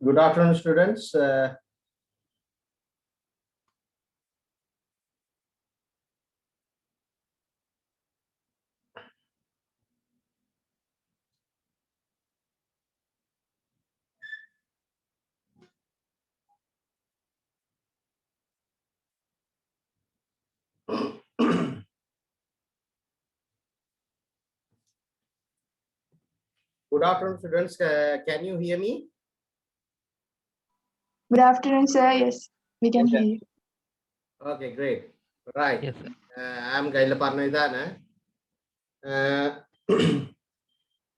Good afternoon, students. Good afternoon, students. Can you hear me? Good afternoon, sir. Yes, we can hear you. Okay, great. Right. Yes, sir. I'm Gaila Parnaidana.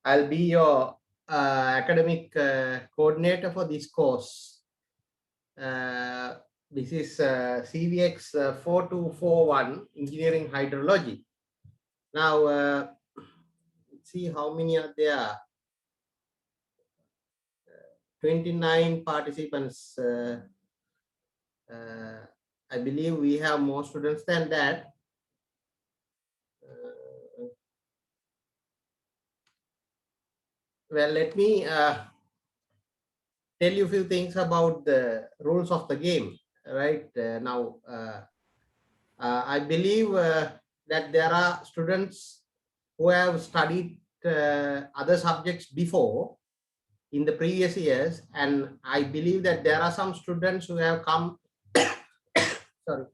I'll be your academic coordinator for this course. This is CVX 4241 Engineering Hydrology. Now, let's see how many are there. 29 participants. I believe we have more students than that. Well, let me tell you a few things about the rules of the game. Right now, I believe that there are students who have studied other subjects before in the previous years, and I believe that there are some students who have come sorry,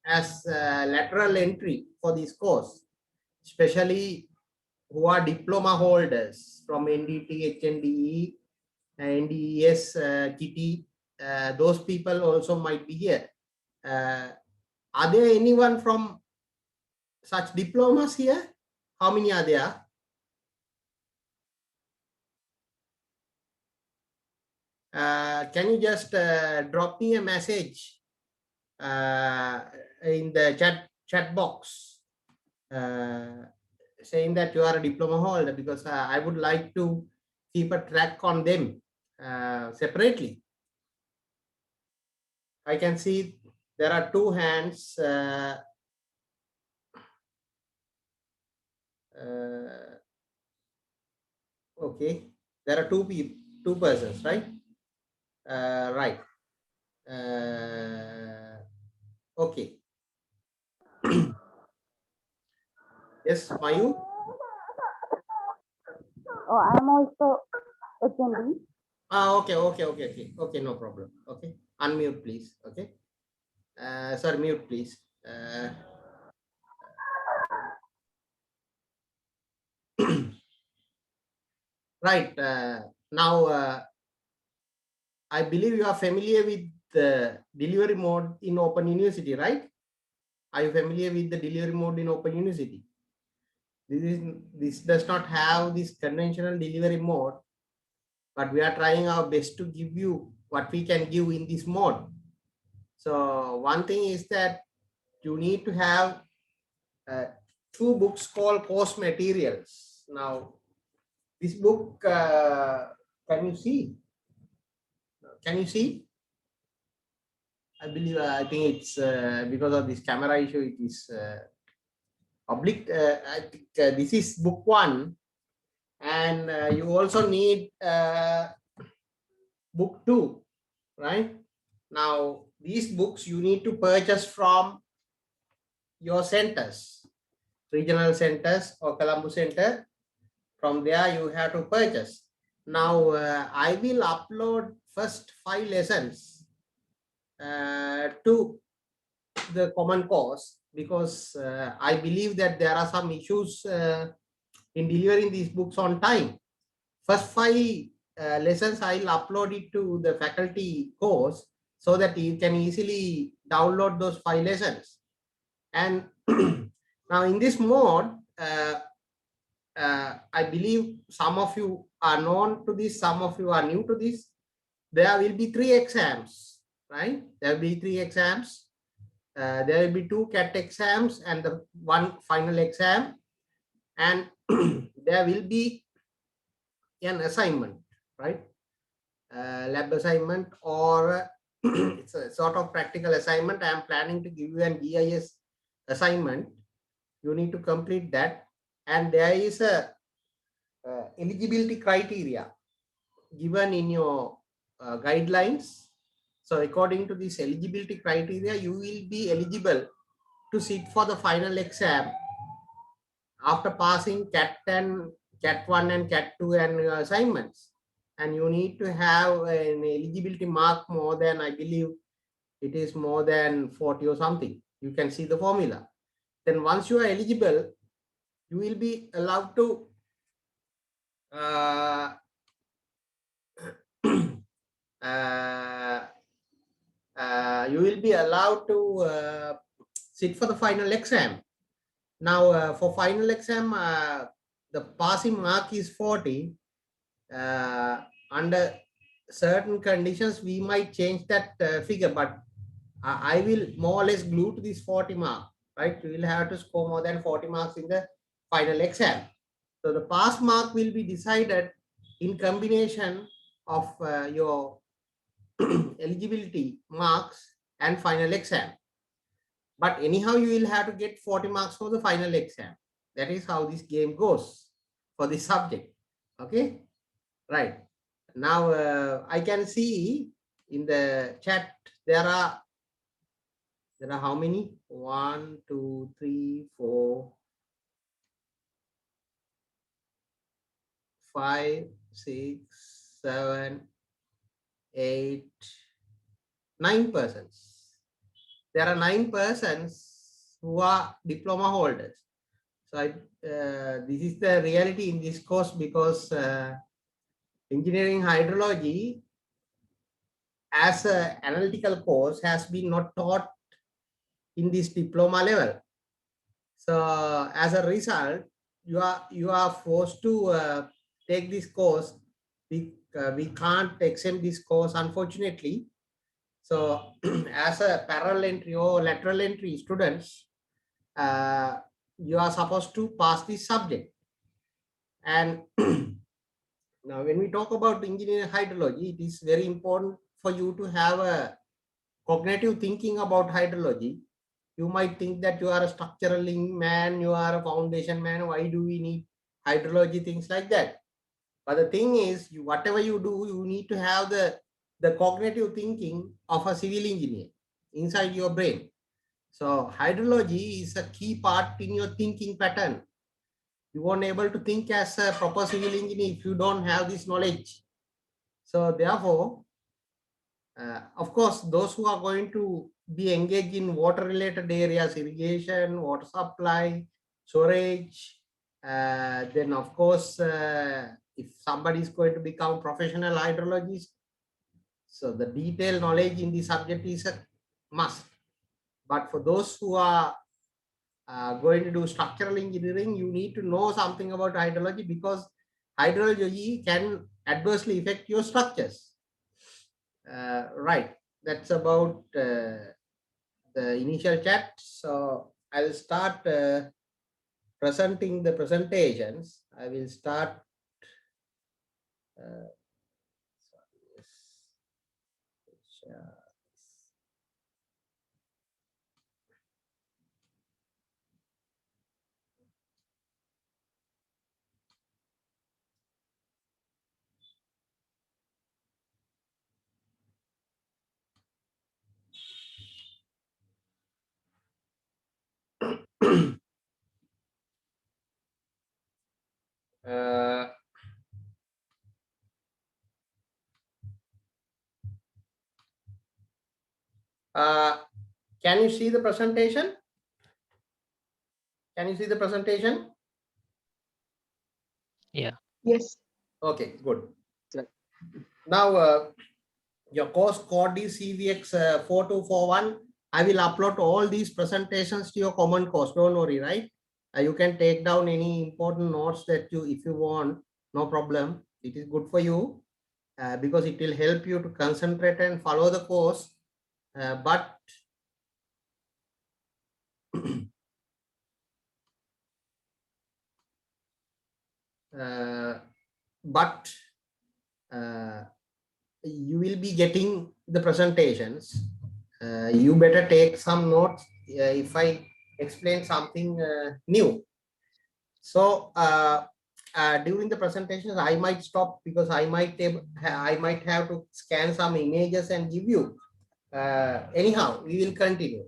as lateral entry for this course, especially who are diploma holders from NDT, HNDE, NDES, GT. Those people also might be here. Are there anyone from such diplomas here? How many are there? Can you just drop me a message in the chat box saying that you are a diploma holder, because I would like to keep a track on them separately. I can see there are two hands. Okay, there are two persons, right? Right. Okay. Yes, Mayu. Oh, I'm also attending. Okay, no problem. Okay, unmute please. Okay, sorry, mute please. Right, now I believe you are familiar with the delivery mode in Open University, right? Are you familiar with the delivery mode in Open University? This does not have this conventional delivery mode, but we are trying our best to give you what we can give in this mode. So one thing is that you need to have two books called course materials. Now, this book, can you see? Can you see? I believe, I think it's because of this camera issue, it is public. I think this is book one, and you also need book two, right? Now, these books you need to purchase from your centers, regional centers or Colombo Center. From there, you have to purchase. Now, I will upload first 5 lessons to the common course, because I believe that there are some issues in delivering these books on time. First 5 lessons, I'll upload it to the faculty course so that you can easily download those 5 lessons. And now in this mode, I believe some of you are known to this, some of you are new to this. There will be 3 exams, right? There will be 3 exams. There will be 2 CAT exams and the 1 final exam. And there will be an assignment, right? Lab assignment, or it's a sort of practical assignment. I am planning to give you an GIS assignment. You need to complete that. And there is a eligibility criteria given in your guidelines. So according to this eligibility criteria, you will be eligible to sit for the final exam after passing CAT 10, CAT 1 and CAT 2 and assignments. And you need to have an eligibility mark more than, I believe it is more than 40 or something. You can see the formula. Then once you are eligible, you will be allowed to uh, you will be allowed to sit for the final exam. Now, for final exam, the passing mark is 40. Under certain conditions, we might change that figure, but I will more or less glue to this 40 mark, right? You will have to score more than 40 marks in the final exam. So the pass mark will be decided in combination of your eligibility marks and final exam. But anyhow, you will have to get 40 marks for the final exam. That is how this game goes for this subject. Okay, right. Now I can see in the chat there are how many? 1, 2, 3, 4, 5, 6, 7, 8, 9 persons. There are 9 persons who are diploma holders. So this is the reality in this course, because engineering hydrology as an analytical course has been not taught in this diploma level. So as a result, you are forced to take this course. We can't exempt this course, unfortunately. So as a parallel entry or lateral entry students, you are supposed to pass this subject. And now when we talk about engineering hydrology, it is very important for you to have a cognitive thinking about hydrology. You might think that you are a structural man, you are a foundation man, why do we need hydrology, things like that. But the thing is, whatever you do, you need to have the cognitive thinking of a civil engineer inside your brain. So hydrology is a key part in your thinking pattern. You won't able to think as a proper civil engineer if you don't have this knowledge. So therefore, of course, those who are going to be engaged in water related areas, irrigation, water supply, storage, then of course, if somebody is going to become professional hydrologist, so the detailed knowledge in the subject is a must. But for those who are going to do structural engineering, you need to know something about hydrology, because hydrology can adversely affect your structures. Right, that's about the initial chat. So I'll start presenting the presentations. I will start. Can you see the presentation? Can you see the presentation? Yeah. Yes. Okay, good. Now, your course code is CVX 4241. I will upload all these presentations to your common course. Don't worry, right? You can take down any important notes that you, if you want, no problem. It is good for you because it will help you to concentrate and follow the course. But you will be getting the presentations. You better take some notes if I explain something new. So during the presentations, I might stop because I might have to scan some images and give you. Anyhow, we will continue.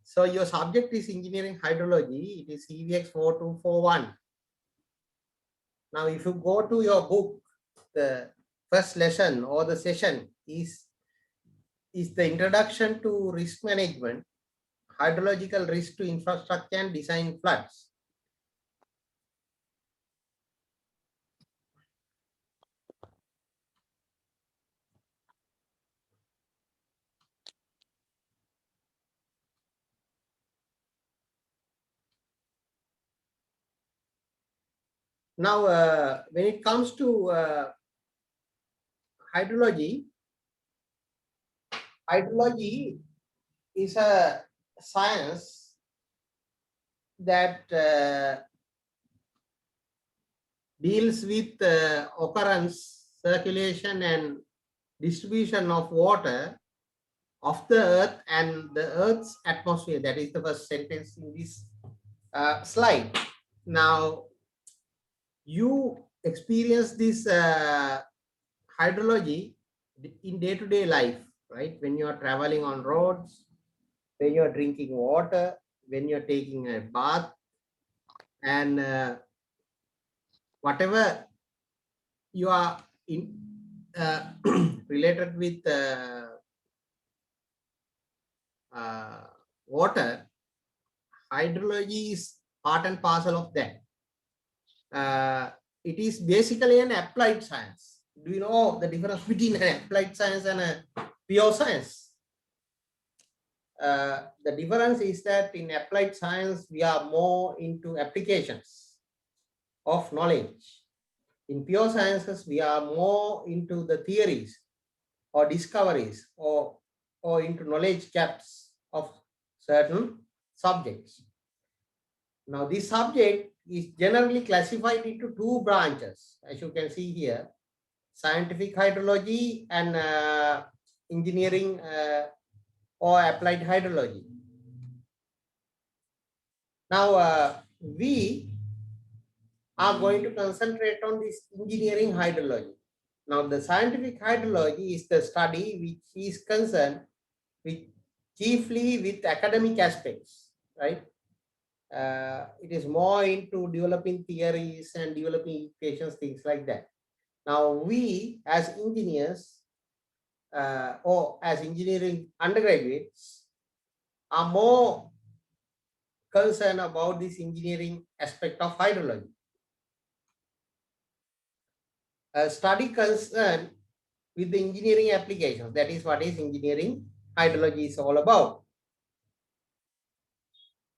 So your subject is engineering hydrology. It is EVX 4241. Now, if you go to your book, the first lesson or the session is the introduction to risk management, hydrological risk to infrastructure and design floods. Now, when it comes to hydrology is a science that deals with occurrence, circulation, and distribution of water of the earth and the earth's atmosphere. That is the first sentence in this slide. Now, you experience this hydrology in day-to-day life, right? When you are traveling on roads, when you are drinking water, when you're taking a bath, and whatever you are in related with water, hydrology is part and parcel of that. It is basically an applied science. Do you know the difference between an applied science and a pure science? The difference is that in applied science, we are more into applications of knowledge. In pure sciences, we are more into the theories or discoveries or into knowledge gaps of certain subjects. Now, this subject is generally classified into two branches, as you can see here, scientific hydrology and engineering or applied hydrology. Now, we are going to concentrate on this engineering hydrology. Now, the scientific hydrology is the study which is concerned with chiefly with academic aspects, right? It is more into developing theories and developing equations, things like that. Now, we as engineers or as engineering undergraduates are more concerned about this engineering aspect of hydrology. A study concerned with the engineering applications. That is what is engineering hydrology is all about.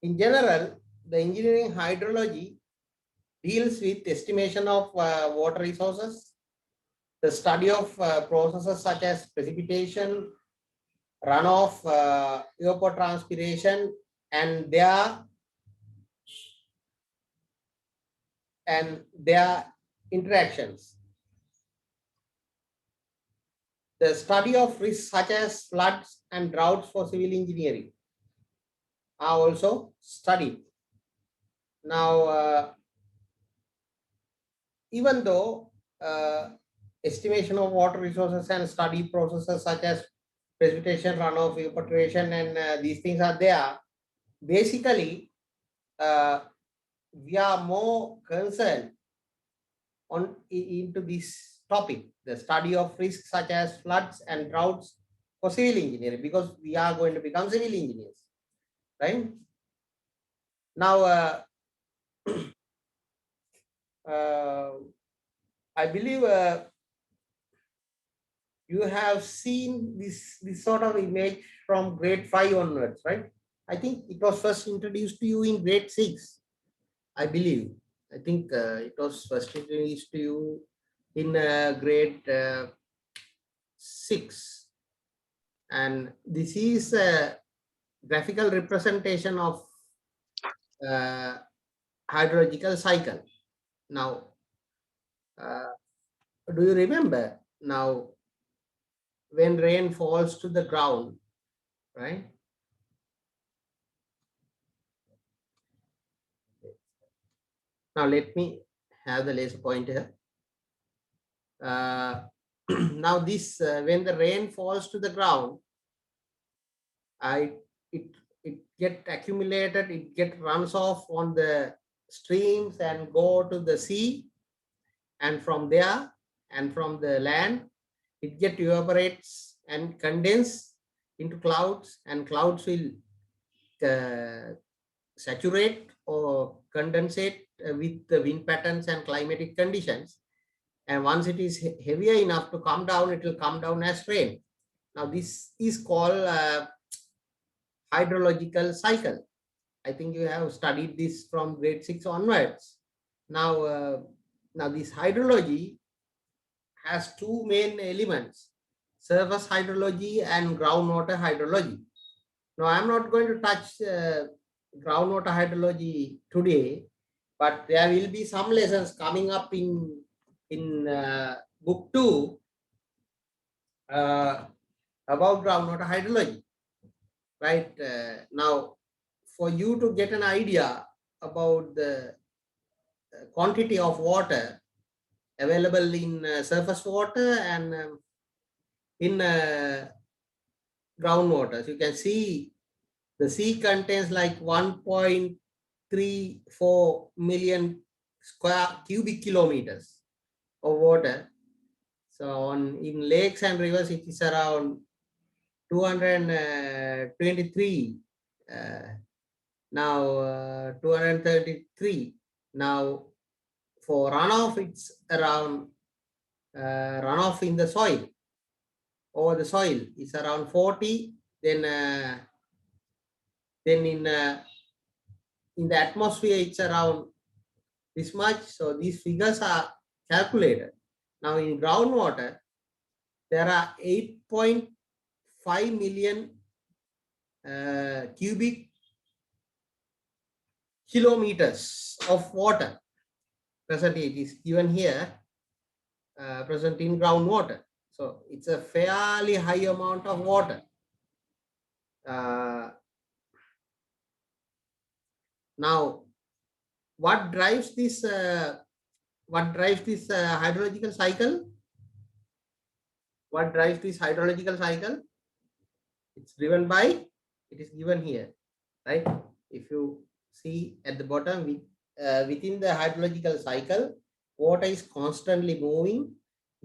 In general, the engineering hydrology deals with estimation of water resources, the study of processes such as precipitation, runoff, evapotranspiration, and their interactions. The study of risks such as floods and droughts for civil engineering are also studied. Now, even though estimation of water resources and study processes such as precipitation, runoff, evaporation, and these things are there, basically, we are more concerned into this topic, the study of risks such as floods and droughts for civil engineering, because we are going to become civil engineers, right? Now, I believe you have seen this sort of image from grade 5 onwards, right? I think it was first introduced to you in grade 6, I believe. I think it was first introduced to you in grade 6. And this is a graphical representation of hydrological cycle. Now, do you remember now when rain falls to the ground, right? Now let me have the laser pointer. Now this when the rain falls to the ground, I it it get accumulated, it get runs off on the streams and go to the sea, and from there and from the land it get evaporates and condense into clouds, and clouds will uh, saturate or condensate with the wind patterns and climatic conditions, and once it is heavier enough to come down, it will come down as rain. Now this is called hydrological cycle. I think you have studied this from grade 6 onwards. Now, now this hydrology has two main elements: surface hydrology and groundwater hydrology. Now, I'm not going to touch groundwater hydrology today, but there will be some lessons coming up in book 2 about groundwater hydrology. Right now, for you to get an idea about the quantity of water available in surface water and in groundwater. So you can see the sea contains like 1.34 million square cubic kilometers of water. So in lakes and rivers, it is around 223. Now 233. Now for runoff, it's around runoff in the soil, over the soil is around 40. Then in the atmosphere it's around this much. So these figures are calculated. Now in groundwater there are 8.5 million cubic kilometers of water. Presently it is given here, present in groundwater. So it's a fairly high amount of water. Now, what drives this? Hydrological cycle? What drives this hydrological cycle? It's driven by. It is given here, right? If you see at the bottom, within the hydrological cycle, water is constantly moving,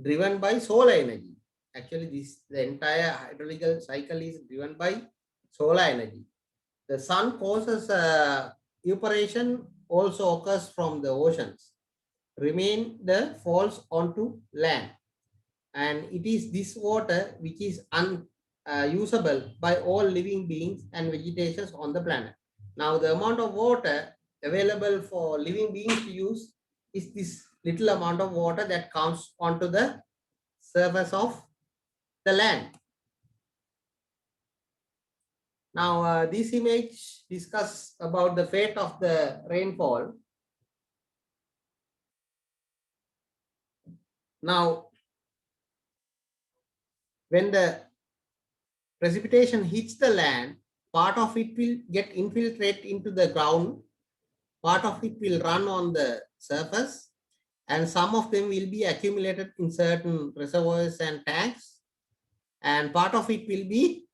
driven by solar energy. Actually, the entire hydrological cycle is driven by solar energy. The sun causes evaporation also occurs from the oceans. Remain the falls onto land, and it is this water which is unusable by all living beings and vegetations on the planet. Now, the amount of water available for living beings to use is this little amount of water that comes onto the surface of the land. Now, this image discuss about the fate of the rainfall. Now, when the precipitation hits the land, part of it will get infiltrate into the ground, part of it will run on the surface, and some of them will be accumulated in certain reservoirs and tanks, and part of it will be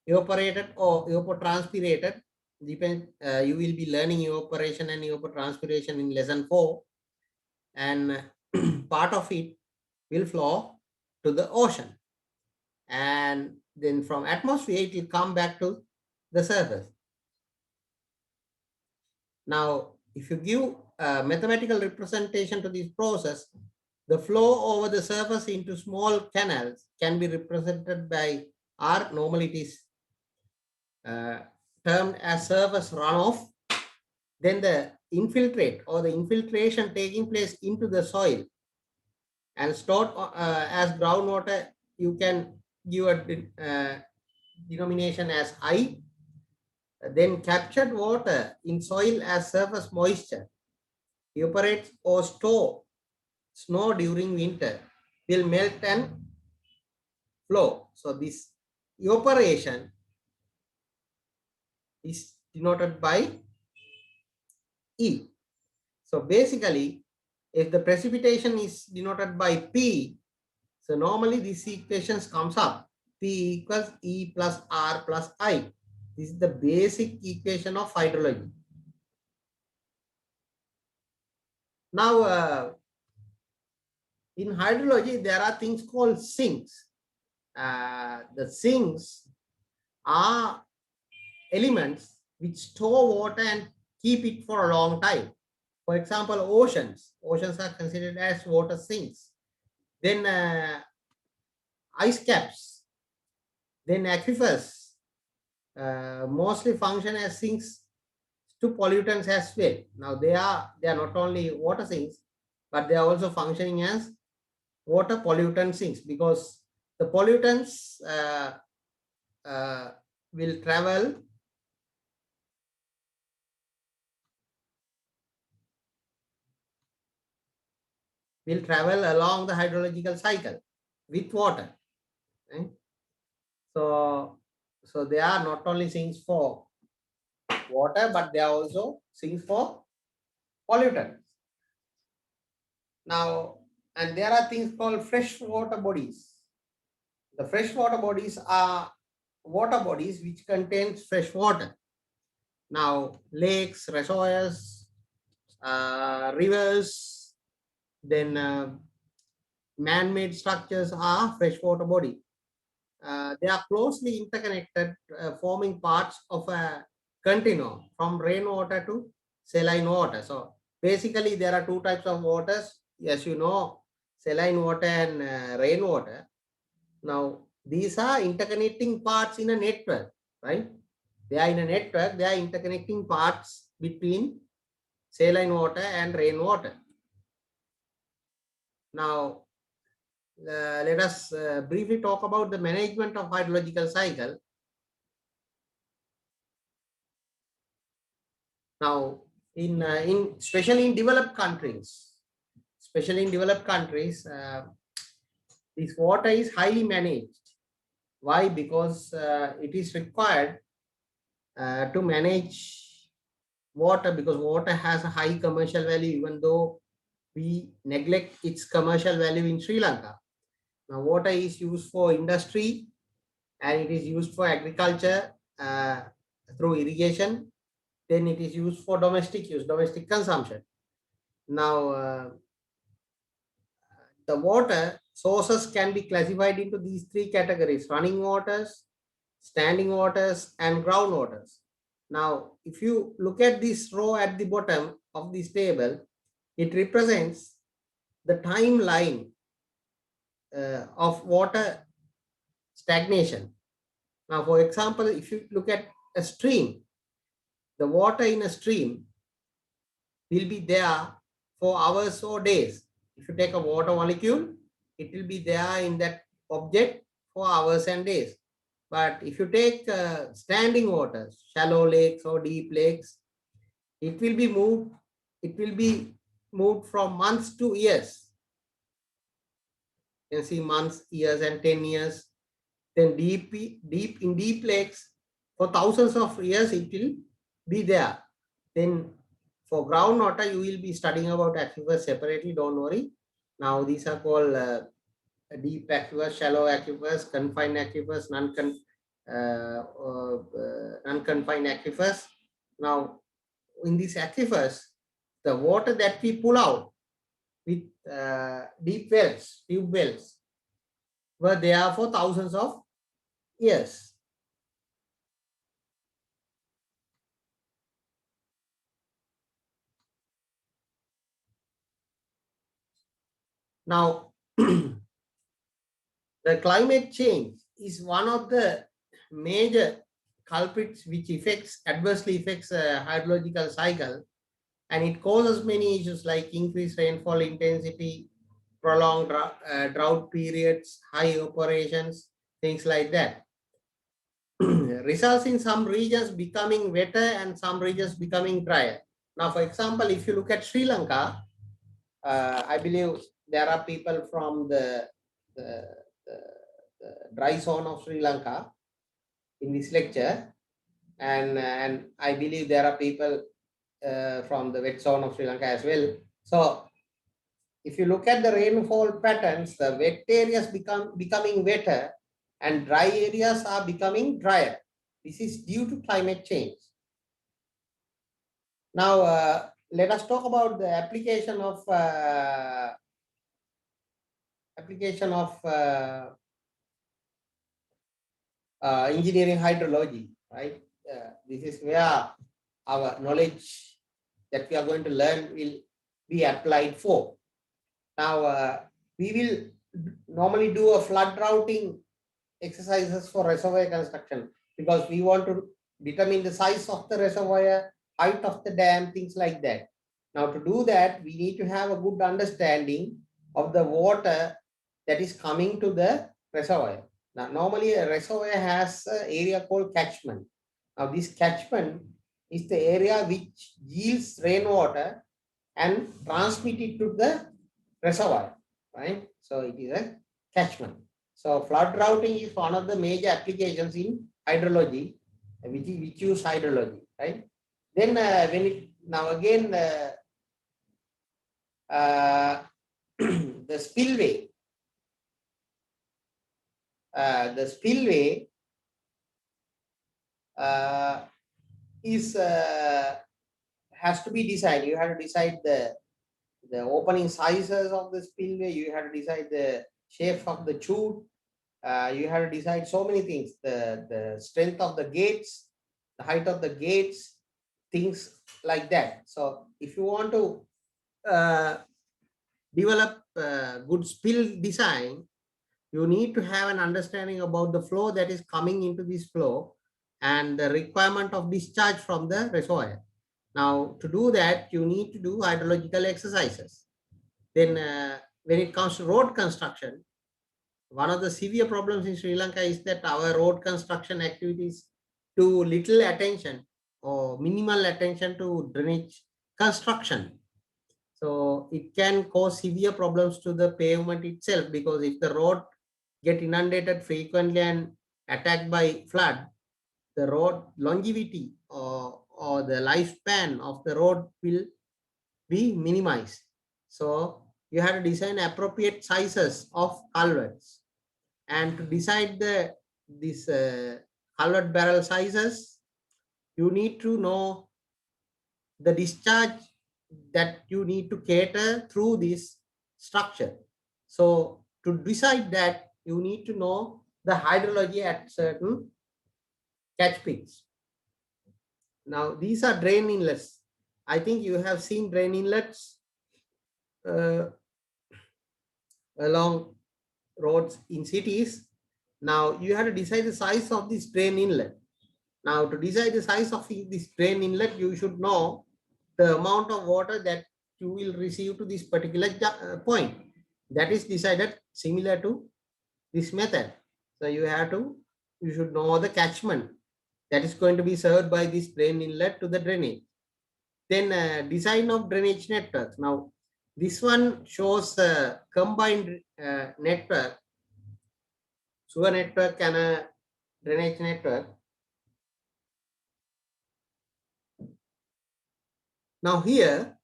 evaporated or evapotranspirated. You will be learning evaporation and evapotranspiration in lesson 4, and part of it will flow to the ocean, and then from atmosphere it will come back to the surface. Now, if you give a mathematical representation to this process, the flow over the surface into small canals can be represented by R. Normally it is termed as surface runoff. Then the infiltrate or the infiltration taking place into the soil and stored as groundwater, you can give a denomination as I. Then captured water in soil as surface moisture evaporates or store snow during winter will melt and flow. So this evaporation is denoted by E. So basically, if the precipitation is denoted by P, so normally this equations comes up. P equals E plus R plus I. This is the basic equation of hydrology. Now, in hydrology, there are things called sinks. The sinks are elements which store water and keep it for a long time. For example, oceans. Oceans are considered as water sinks. Then ice caps. Then aquifers mostly function as sinks to pollutants as well. Now they are not only water sinks, but they are also functioning as water pollutant sinks, because the pollutants will travel along the hydrological cycle with water. Right? So they are not only sinks for water, but they are also sinks for pollutants. Now, and there are things called freshwater bodies. The freshwater bodies are water bodies which contains fresh water. Now, lakes, reservoirs, rivers, then man-made structures are freshwater body. They are closely interconnected, forming parts of a continuum from rainwater to saline water. So basically, there are two types of waters, as you know, saline water and rainwater. Now, these are interconnecting parts in a network, right? They are in a network, they are interconnecting parts between saline water and rainwater. Now, let us briefly talk about the management of hydrological cycle. Now, in especially in developed countries, this water is highly managed. Why? Because it is required to manage water, because water has a high commercial value, even though we neglect its commercial value in Sri Lanka. Now, water is used for industry and it is used for agriculture through irrigation. Then it is used for domestic use, domestic consumption. Now, the water sources can be classified into these three categories: running waters, standing waters, and groundwaters. Now, if you look at this row at the bottom of this table, it represents the timeline of water stagnation. Now, for example, if you look at a stream, the water in a stream will be there for hours or days. If you take a water molecule, it will be there in that object for hours and days. But if you take standing waters, shallow lakes or deep lakes, it will be moved. It will be moved from months to years. You can see months, years, and 10 years. Then deep lakes, for thousands of years, it will be there. Then for groundwater, you will be studying about aquifers separately. Don't worry. Now these are called deep aquifers, shallow aquifers, confined aquifers, non-confined aquifers. Now, in these aquifers, the water that we pull out with deep wells, tube wells, were there for thousands of years. Now, the climate change is one of the major culprits which adversely affects hydrological cycle, and it causes many issues like increased rainfall intensity, prolonged drought periods, high evaporations, things like that. Results in some regions becoming wetter and some regions becoming drier. Now, for example, if you look at Sri Lanka, I believe there are people from the, the dry zone of Sri Lanka in this lecture, and I believe there are people from the wet zone of Sri Lanka as well. So if you look at the rainfall patterns, the wet areas becoming wetter and dry areas are becoming drier. This is due to climate change. Now, let us talk about the application of engineering hydrology, right? This is where our knowledge that we are going to learn will be applied for. Now, we will normally do a flood routing exercises for reservoir construction because we want to determine the size of the reservoir, height of the dam, things like that. Now, to do that, we need to have a good understanding of the water that is coming to the reservoir. Now, normally a reservoir has an area called catchment. Now, this catchment is the area which yields rainwater and transmit it to the reservoir, right? So it is a catchment. So flood routing is one of the major applications in hydrology, which use hydrology, right? Then when it now again the spillway, is has to be decided. You have to decide the opening sizes of the spillway. You have to decide the shape of the chute. You have to decide so many things: the strength of the gates, the height of the gates, things like that. So if you want to develop good spill design, you need to have an understanding about the flow that is coming into this flow and the requirement of discharge from the reservoir. Now, to do that, you need to do hydrological exercises. Then, when it comes to road construction, one of the severe problems in Sri Lanka is that our road construction activities do little attention or minimal attention to drainage construction. So it can cause severe problems to the pavement itself, because if the road get inundated frequently and attacked by flood, the road longevity or the lifespan of the road will be minimized. So you have to design appropriate sizes of culverts, and to decide this culvert barrel sizes, you need to know the discharge that you need to cater through this structure. So to decide that, you need to know the hydrology at certain catch pits. Now, these are drain inlets. I think you have seen drain inlets along roads in cities. Now, you have to decide the size of this drain inlet. Now, to decide the size of this drain inlet, you should know the amount of water that you will receive to this particular point. That is decided similar to this method. So you should know the catchment that is going to be served by this drain inlet to the drainage. Then design of drainage networks. Now, this one shows a combined network, sewer network and a drainage network. Now here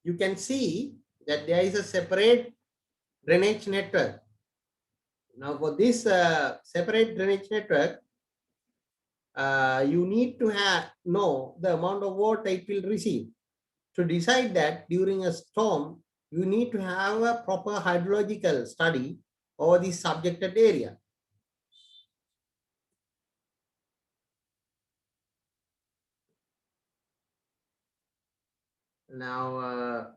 you can see that there is a separate drainage network. Now for this separate drainage network, you need to know the amount of water it will receive. To decide that during a storm, you need to have a proper hydrological study over the subjected area. Now,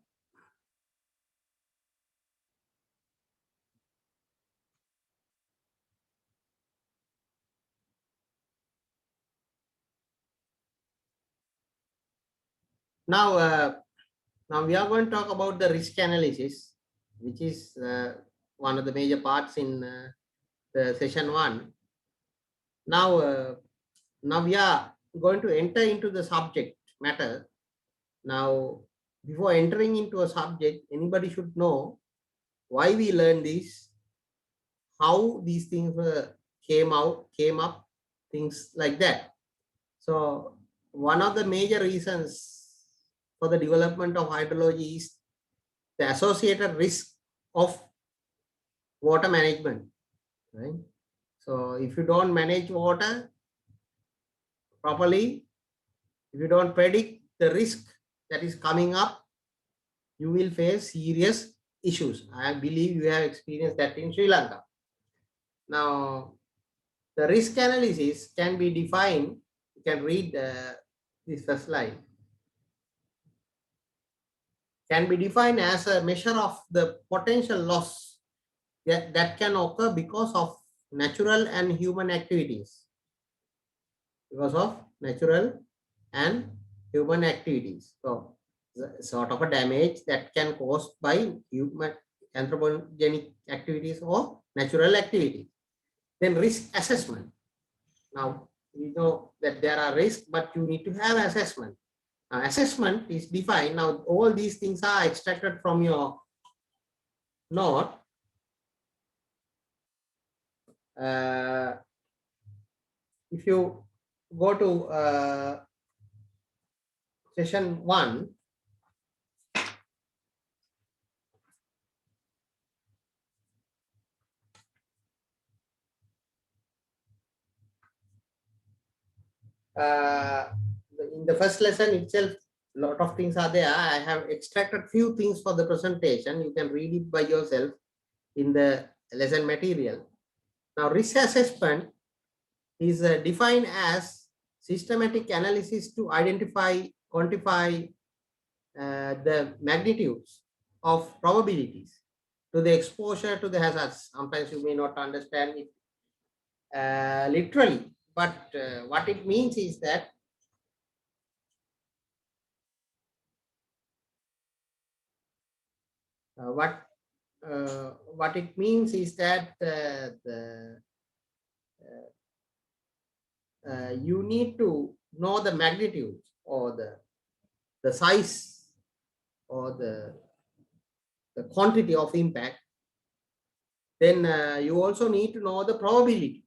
now we are going to talk about the risk analysis, which is one of the major parts in the session 1. Now we are going to enter into the subject matter. Now, before entering into a subject, anybody should know why we learn this, how these things came up, things like that. So one of the major reasons for the development of hydrology is the associated risk of water management, right? So if you don't manage water properly, if you don't predict the risk that is coming up, you will face serious issues. I believe you have experienced that in Sri Lanka. Now, the risk analysis can be defined. You can read this first slide. Can be defined as a measure of the potential loss that can occur because of natural and human activities. Because of natural and human activities. So, sort of a damage that can caused by human anthropogenic activities or natural activities. Then risk assessment. Now, you know that there are risks, but you need to have assessment. Now, assessment is defined. Now, all these things are extracted from your note. If you go to session 1, in the first lesson itself, a lot of things are there. I have extracted few things for the presentation. You can read it by yourself in the lesson material. Now, risk assessment is defined as systematic analysis to identify, quantify the magnitudes of probabilities to the exposure to the hazards. Sometimes you may not understand it literally, but what it means is that what it means is that you need to know the magnitudes or the size or the quantity of impact. Then you also need to know the probability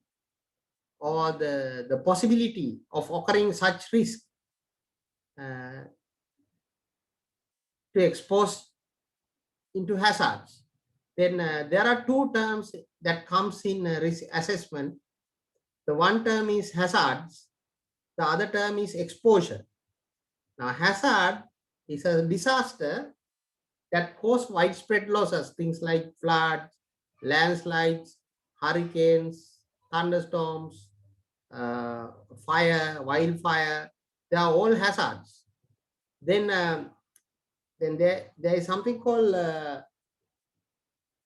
or the possibility of occurring such risk to expose into hazards. Then there are two terms that comes in risk assessment. The one term is hazards, the other term is exposure. Now, hazard is a disaster that cause widespread losses, things like floods, landslides, hurricanes, thunderstorms, fire, wildfire. They are all hazards. Then there is something called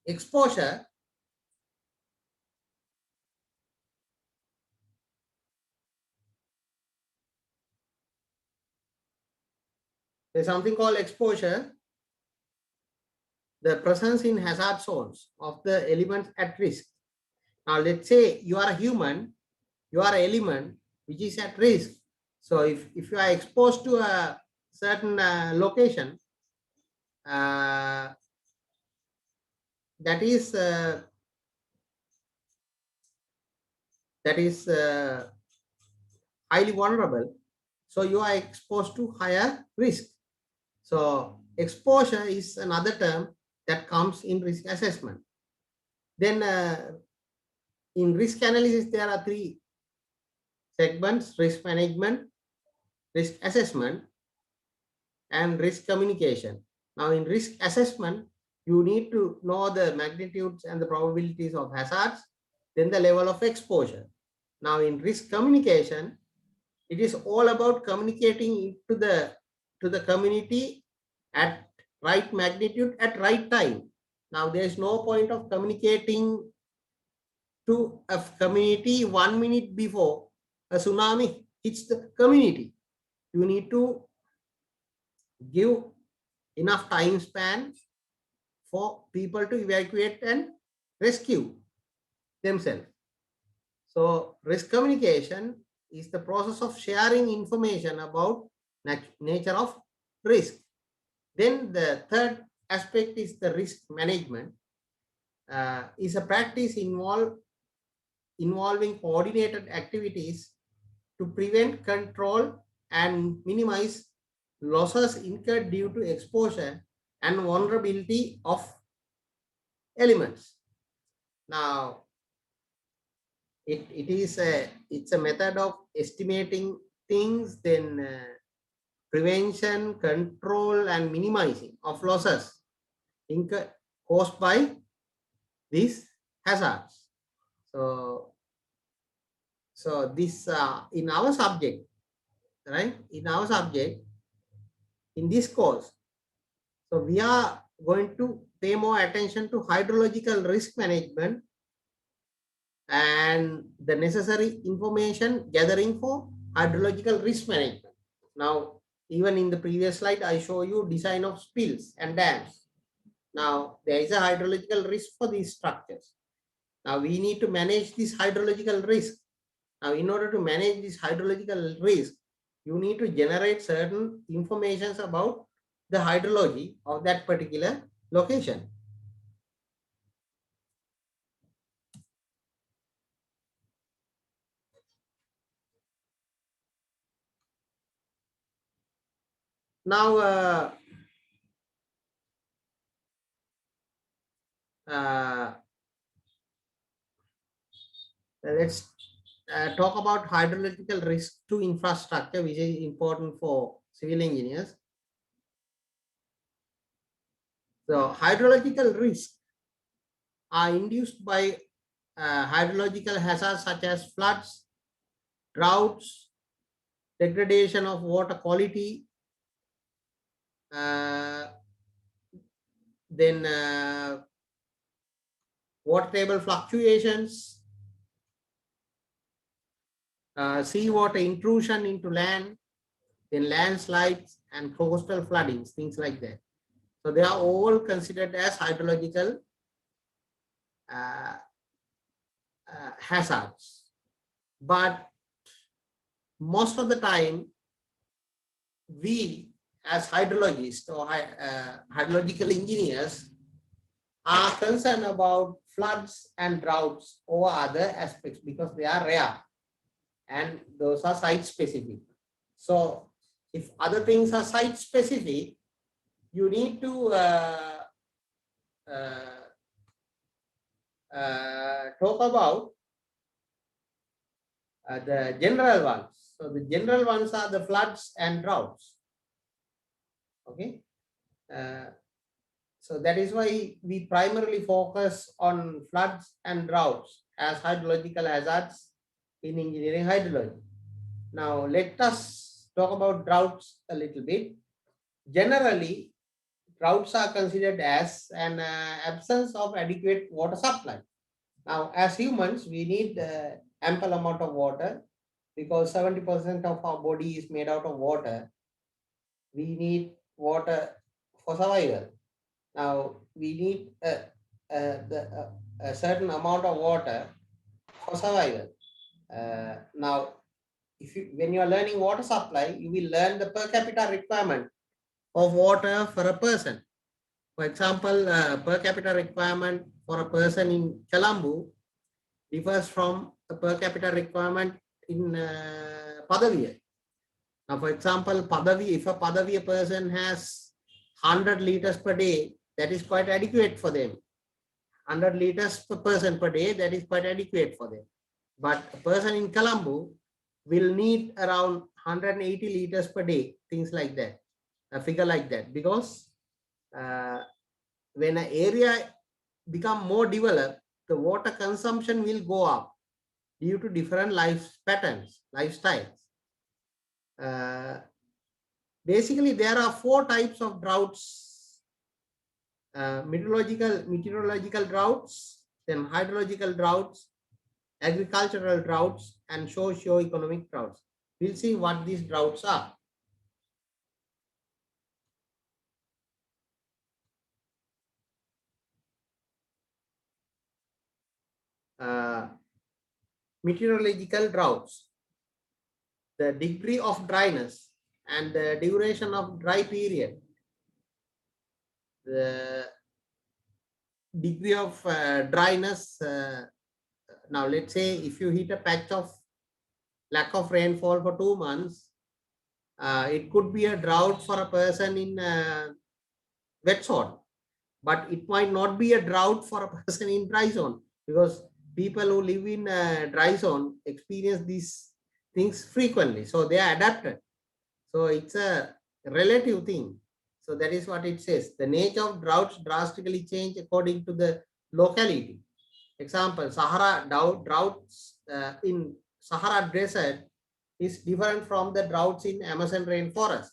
exposure. There's something called exposure, the presence in hazard zones of the elements at risk. Now, let's say you are a human, you are an element which is at risk. So, if you are exposed to a certain location, that is highly vulnerable. So, you are exposed to higher risk. So, exposure is another term that comes in risk assessment. Then in risk analysis, there are three segments: risk management, risk assessment, and risk communication. Now, in risk assessment, you need to know the magnitudes and the probabilities of hazards, then the level of exposure. Now, in risk communication, it is all about communicating to the community at right magnitude at right time. Now, there is no point of communicating to a community 1 minute before a tsunami hits the community. You need to give enough time span for people to evacuate and rescue themselves. So risk communication is the process of sharing information about nature of risk. Then the third aspect is the risk management. Is a practice involving coordinated activities to prevent, control, and minimize losses incurred due to exposure and vulnerability of elements. Now, it's a method of estimating things, then prevention, control, and minimizing of losses caused by these hazards. So this in our subject, right? In our subject, in this course, so we are going to pay more attention to hydrological risk management and the necessary information gathering for hydrological risk management. Now, even in the previous slide, I show you design of spills and dams. Now, there is a hydrological risk for these structures. Now, we need to manage this hydrological risk. Now, in order to manage this hydrological risk, you need to generate certain informations about the hydrology of that particular location. Now, let's talk about hydrological risk to infrastructure, which is important for civil engineers. So, hydrological risks are induced by hydrological hazards such as floods, droughts, degradation of water quality, then water table fluctuations, seawater intrusion into land, then landslides and coastal floodings, things like that. So they are all considered as hydrological hazards. But most of the time, we as hydrologists or hydrological engineers are concerned about floods and droughts or other aspects because they are rare and those are site specific. So if other things are site specific, you need to talk about the general ones. So the general ones are the floods and droughts. Okay. So that is why we primarily focus on floods and droughts as hydrological hazards in engineering hydrology. Now let us talk about droughts a little bit. Generally, droughts are considered as an absence of adequate water supply. Now, as humans, we need ample amount of water because 70% of our body is made out of water. We need water for survival. Now, we need a certain amount of water for survival. Now, when you are learning water supply, you will learn the per capita requirement of water for a person. For example, per capita requirement for a person in Colombo differs from a per capita requirement in Padaviya. Now, for example, if a Padaviya person has 100 liters per day, that is quite adequate for them. 100 liters per person per day, that is quite adequate for them. But a person in Colombo will need around 180 liters per day, things like that, a figure like that, because when an area become more developed, the water consumption will go up due to different life patterns, lifestyles. Basically, there are 4 types of droughts: meteorological droughts, then hydrological droughts, agricultural droughts, and socio-economic droughts. We'll see what these droughts are. Meteorological droughts: the degree of dryness and the duration of dry period, the degree of dryness. Now, let's say if you hit a patch of lack of rainfall for 2 months, It could be a drought for a person in wet zone, but it might not be a drought for a person in dry zone, because people who live in dry zone experience these things frequently, so they are adapted. So it's a relative thing. So that is what it says. The nature of droughts drastically change according to the locality. Example, Sahara droughts in Sahara desert is different from the droughts in Amazon rainforest,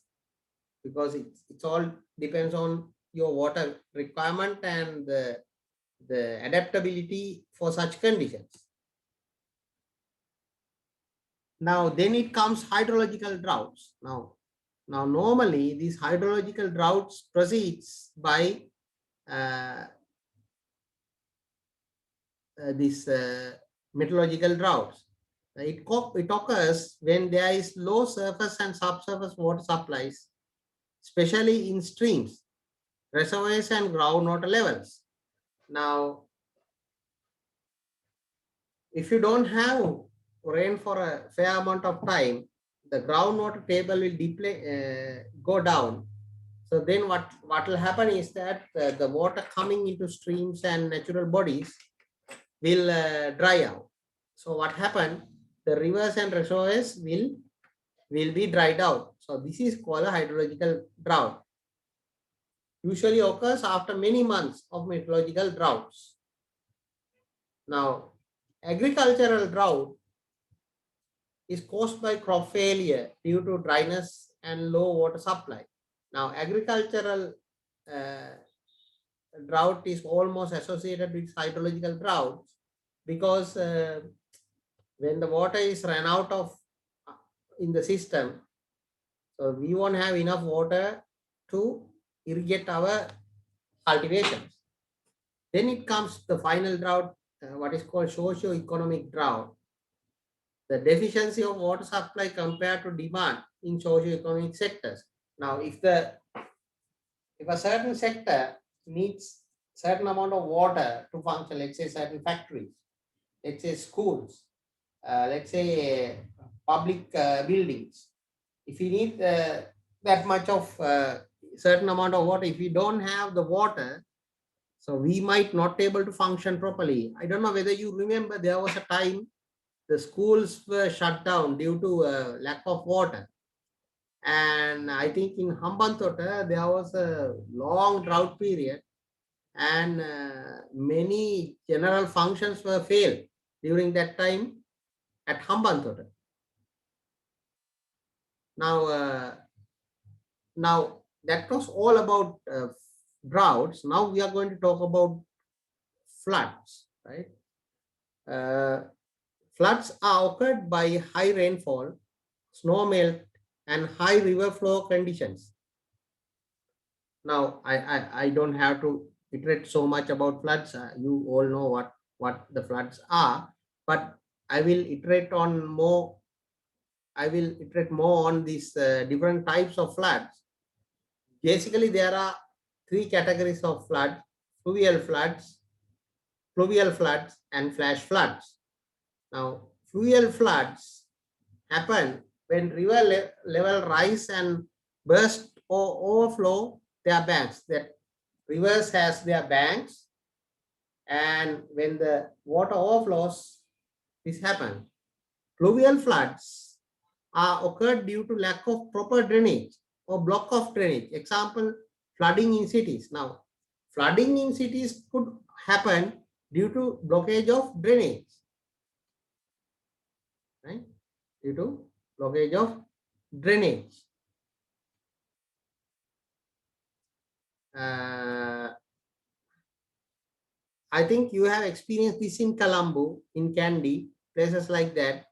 because it's all depends on your water requirement and the adaptability for such conditions. Now, then it comes hydrological droughts. Now normally these hydrological droughts proceeds by uh, these meteorological droughts. It occurs when there is low surface and subsurface water supplies, especially in streams, reservoirs, and groundwater levels. Now, if you don't have rain for a fair amount of time, the groundwater table will go down. So then what will happen is that the water coming into streams and natural bodies will dry out. So what happened? The rivers and reservoirs will be dried out. So this is called a hydrological drought. Usually occurs after many months of meteorological droughts. Now, agricultural drought is caused by crop failure due to dryness and low water supply. Now, agricultural uh, drought is almost associated with hydrological droughts, because when the water is run out of in the system, so we won't have enough water to irrigate our cultivations. Then it comes the final drought, what is called socio-economic drought. The deficiency of water supply compared to demand in socio-economic sectors. Now, if a certain sector needs certain amount of water to function, let's say certain factories, let's say schools, let's say public buildings, if you need that much of certain amount of water, if we don't have the water, so we might not be able to function properly. I don't know whether you remember, there was a time the schools were shut down due to lack of water. And I think in Hambantota, there was a long drought period, and many general functions were failed during that time at Hambantota. Now that was all about droughts. Now we are going to talk about floods, right? Uh, Floods are occurred by high rainfall, snow melt, and high river flow conditions. Now, I don't have to iterate so much about floods. You all know what the floods are, but I will iterate on more. I will iterate more on these different types of floods. Basically, there are three categories of flood: fluvial floods, and flash floods. Now, fluvial floods happen when river level rise and burst or overflow their banks. That rivers has their banks, and when the water overflows, this happens. Fluvial floods are occurred due to lack of proper drainage or block of drainage. Example, flooding in cities. Now, flooding in cities could happen due to blockage of drainage, right? Due to blockage of drainage. Uh, I think you have experienced this in Colombo, in Kandy, places like that.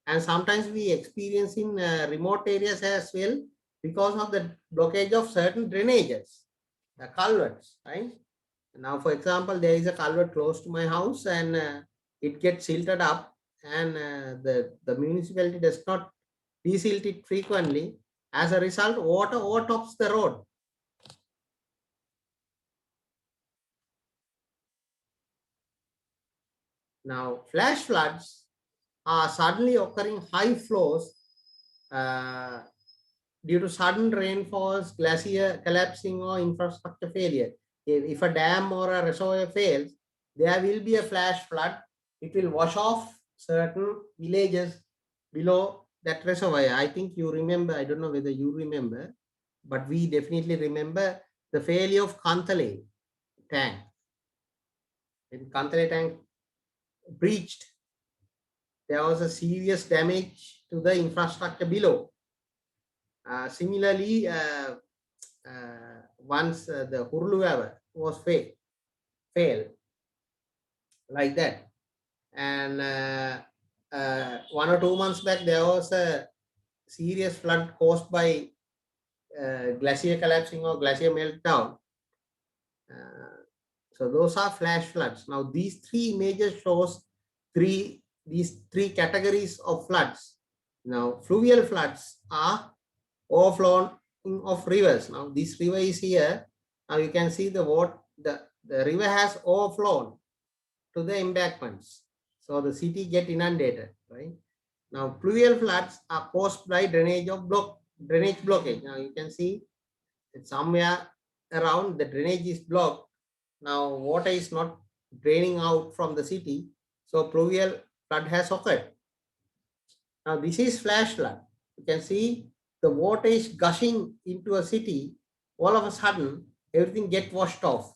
And sometimes we experience in remote areas as well, because of the blockage of certain drainages, the culverts, right? Now, for example, there is a culvert close to my house, and it gets silted up, and the municipality does not desilt it frequently. As a result, water overtops the road. Now, flash floods are suddenly occurring high flows uh, due to sudden rainfalls, glacier collapsing, or infrastructure failure. If a dam or a reservoir fails, there will be a flash flood. It will wash off certain villages below that reservoir. I think you remember, I don't know whether you remember, but we definitely remember the failure of Kantale tank. When Kantale tank breached, there was a serious damage to the infrastructure below. Similarly, once the Hurlu was failed like that, and 1 or 2 months back there was a serious flood caused by glacier collapsing or glacier meltdown. So those are flash floods. Now these three major shows these three categories of floods. Now fluvial floods are overflowing of rivers. Now this river is here. Now you can see the river has overflown to the embankments. So the city get inundated, right? Now pluvial floods are caused by drainage blockage. Now you can see that somewhere around the drainage is blocked. Now water is not draining out from the city. So pluvial flood has occurred. Now this is flash flood. You can see the water is gushing into a city. All of a sudden, everything get washed off.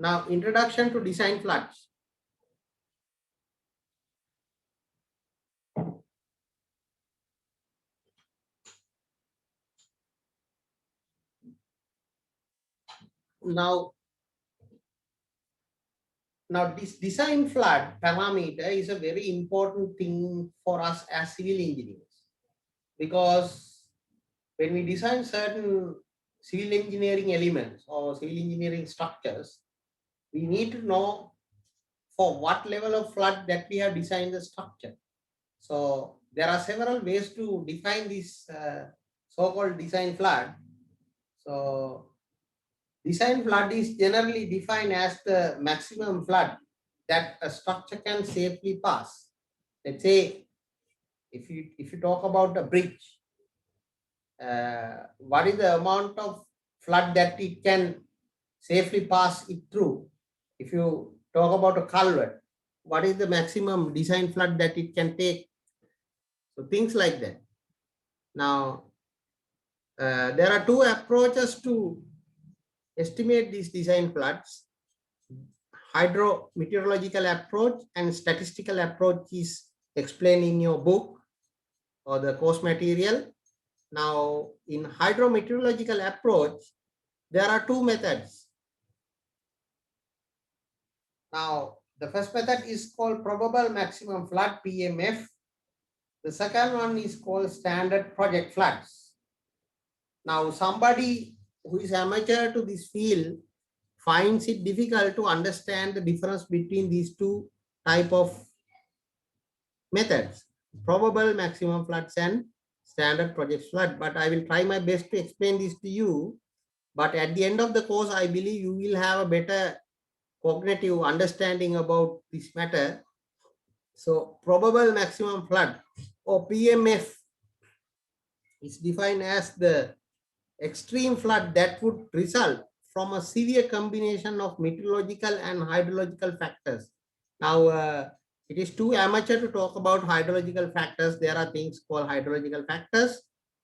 Now, introduction to design floods. Now this design flood parameter is a very important thing for us as civil engineers, because when we design certain civil engineering elements or civil engineering structures, we need to know for what level of flood that we have designed the structure. So there are several ways to define this so-called design flood. So design flood is generally defined as the maximum flood that a structure can safely pass. Let's say if you talk about a bridge, what is the amount of flood that it can safely pass it through? If you talk about a culvert, what is the maximum design flood that it can take? So things like that. Now, there are two approaches to estimate these design floods. Hydrometeorological approach and statistical approach is explained in your book or the course material. Now, in hydrometeorological approach, there are two methods. Now, the first method is called probable maximum flood, PMF. The second one is called standard project floods. Now, somebody who is amateur to this field finds it difficult to understand the difference between these two type of methods, probable maximum floods and standard project flood. But I will try my best to explain this to you. But at the end of the course, I believe you will have a better cognitive understanding about this matter. So probable maximum flood or PMF is defined as the extreme flood that would result from a severe combination of meteorological and hydrological factors. Now, it is too amateur to talk about hydrological factors. There are things called hydrological factors,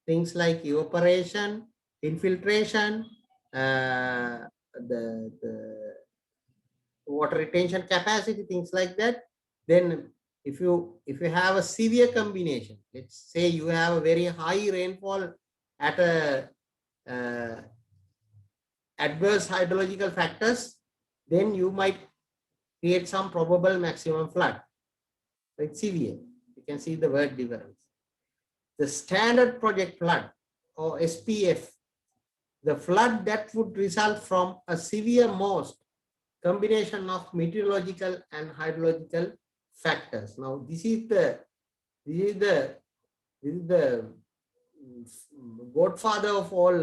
things like evaporation, infiltration, the water retention capacity, things like that. Then if you have a severe combination, let's say you have a very high rainfall at a adverse hydrological factors, then you might create some probable maximum flood. So it's severe. You can see the word difference. The standard project flood or SPF, the flood that would result from a severe most combination of meteorological and hydrological factors. Now this is the godfather of all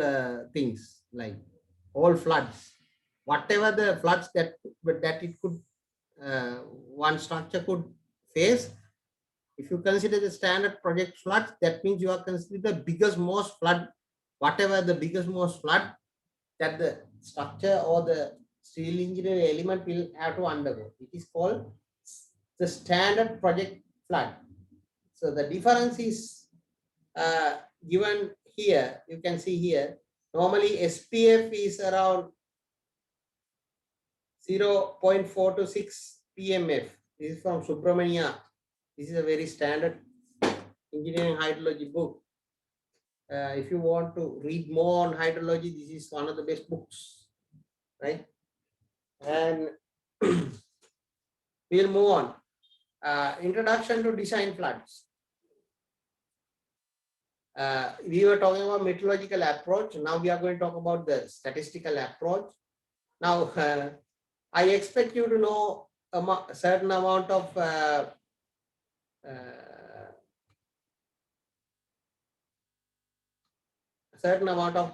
things, like all floods, whatever the floods that it could one structure could face. If you consider the standard project floods, that means you are considering the biggest most flood, whatever the biggest most flood that the structure or the civil engineering element will have to undergo. It is called the standard project flood. So the difference is given here. You can see here. Normally SPF is around 0.4 to 6 PMF. This is from Subramania. This is a very standard engineering hydrology book. If you want to read more on hydrology, this is one of the best books, right? And we'll move on. Introduction to design floods. We were talking about meteorological approach. Now we are going to talk about the statistical approach. Now, I expect you to know a certain amount of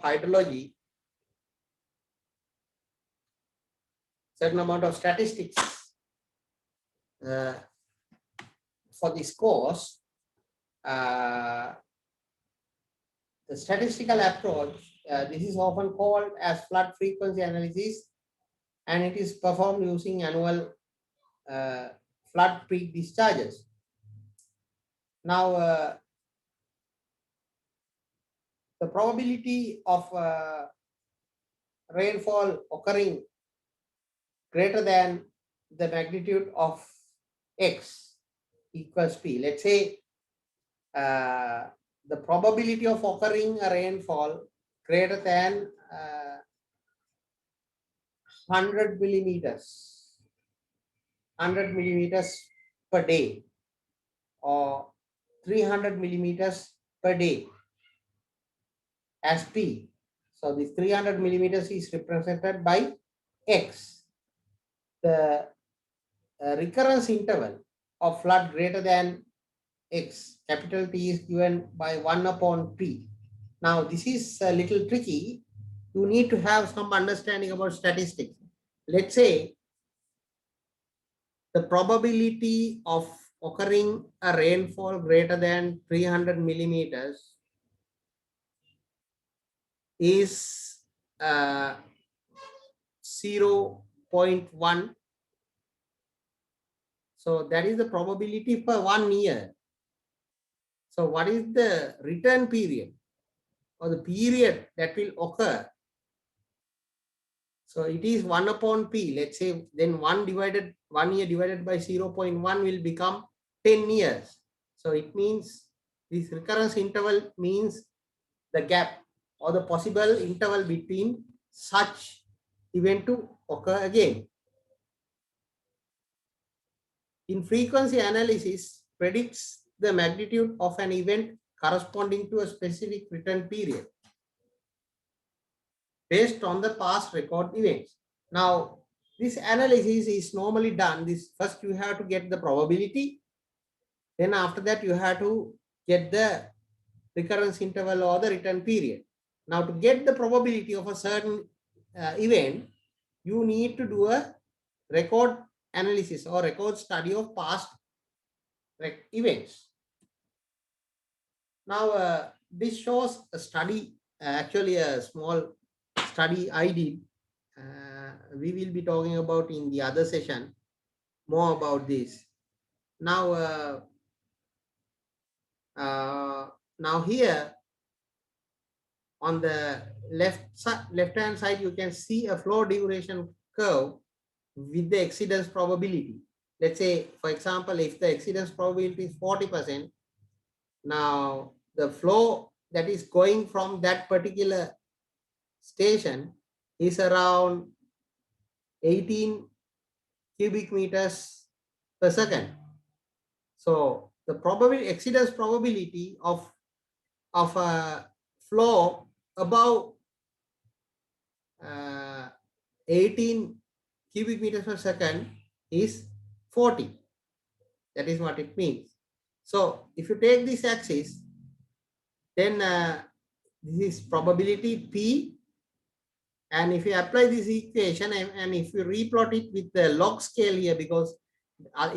hydrology, certain amount of statistics for this course. The statistical approach, this is often called as flood frequency analysis, and it is performed using annual flood peak discharges. Now, the probability of rainfall occurring greater than the magnitude of X equals P. Let's say the probability of occurring a rainfall greater than 100 millimeters per day or 300 millimeters per day as P. So this 300 millimeters is represented by X. The recurrence interval of flood greater than X, capital T, is given by 1 upon P. Now this is a little tricky. You need to have some understanding about statistics. Let's say the probability of occurring a rainfall greater than 300 millimeters is 0.1. So that is the probability per 1 year. So what is the return period or the period that will occur? So it is 1 upon P. Let's say then 1 year divided by 0.1 will become 10 years. So it means this recurrence interval means the gap or the possible interval between such event to occur again. In frequency analysis, predicts the magnitude of an event corresponding to a specific return period based on the past record events. Now, this analysis is normally done. First you have to get the probability. Then after that you have to get the recurrence interval or the return period. Now to get the probability of a certain event, you need to do a record analysis or record study of past events. Now this shows a study, actually a small study I did. We will be talking about in the other session more about this. Now, now here on the left hand side, you can see a flow duration curve with the exceedance probability. Let's say, for example, if the exceedance probability is 40%, now the flow that is going from that particular station is around 18 cubic meters per second. So the exceedance probability of a flow above 18 cubic meters per second is 40. That is what it means. So if you take this axis, then this is probability P. And if you apply this equation and if you replot it with the log scale here, because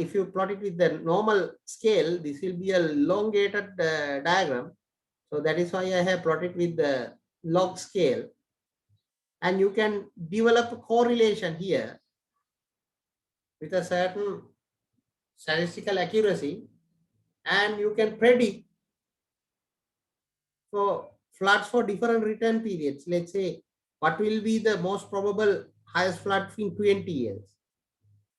if you plot it with the normal scale, this will be a elongated diagram. So that is why I have plotted with the log scale. And you can develop a correlation here with a certain statistical accuracy, and you can predict for floods for different return periods. Let's say what will be the most probable highest flood in 20 years,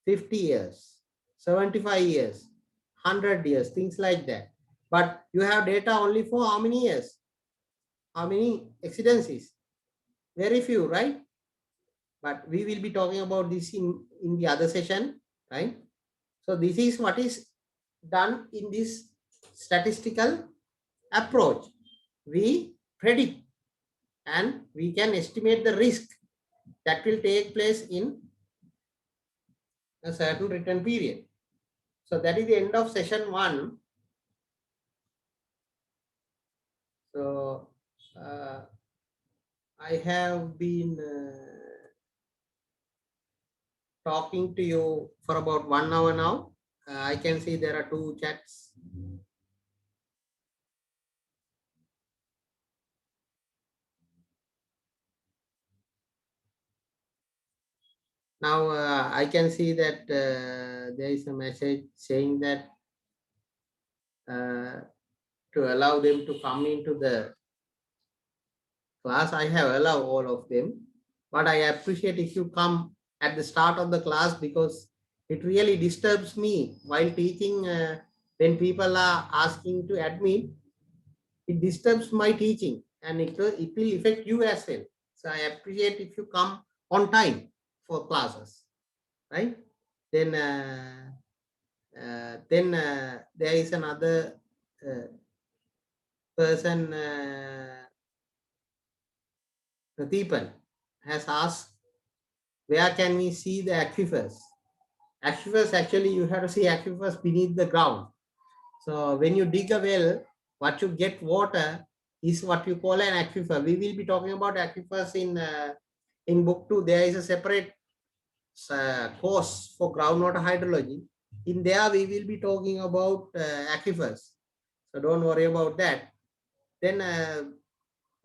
50 years, 75 years, 100 years, things like that. But you have data only for how many years? How many exceedances? Very few, right? But we will be talking about this in the other session, right? So this is what is done in this statistical approach. We predict and we can estimate the risk that will take place in a certain return period. So that is the end of session 1. So I have been talking to you for about 1 hour now. I can see there are 2 chats. Now I can see that there is a message saying that to allow them to come into the class. I have allowed all of them, but I appreciate if you come at the start of the class, because it really disturbs me while teaching. When people are asking to admit, it disturbs my teaching, and it will affect you as well. So I appreciate if you come on time for classes, right? Then there is another person, Pradeepan, has asked, where can we see the aquifers? Aquifers, actually, you have to see aquifers beneath the ground. So when you dig a well, what you get water is what you call an aquifer. We will be talking about aquifers in book 2. There is a separate course for groundwater hydrology. In there, we will be talking about aquifers. So don't worry about that. Then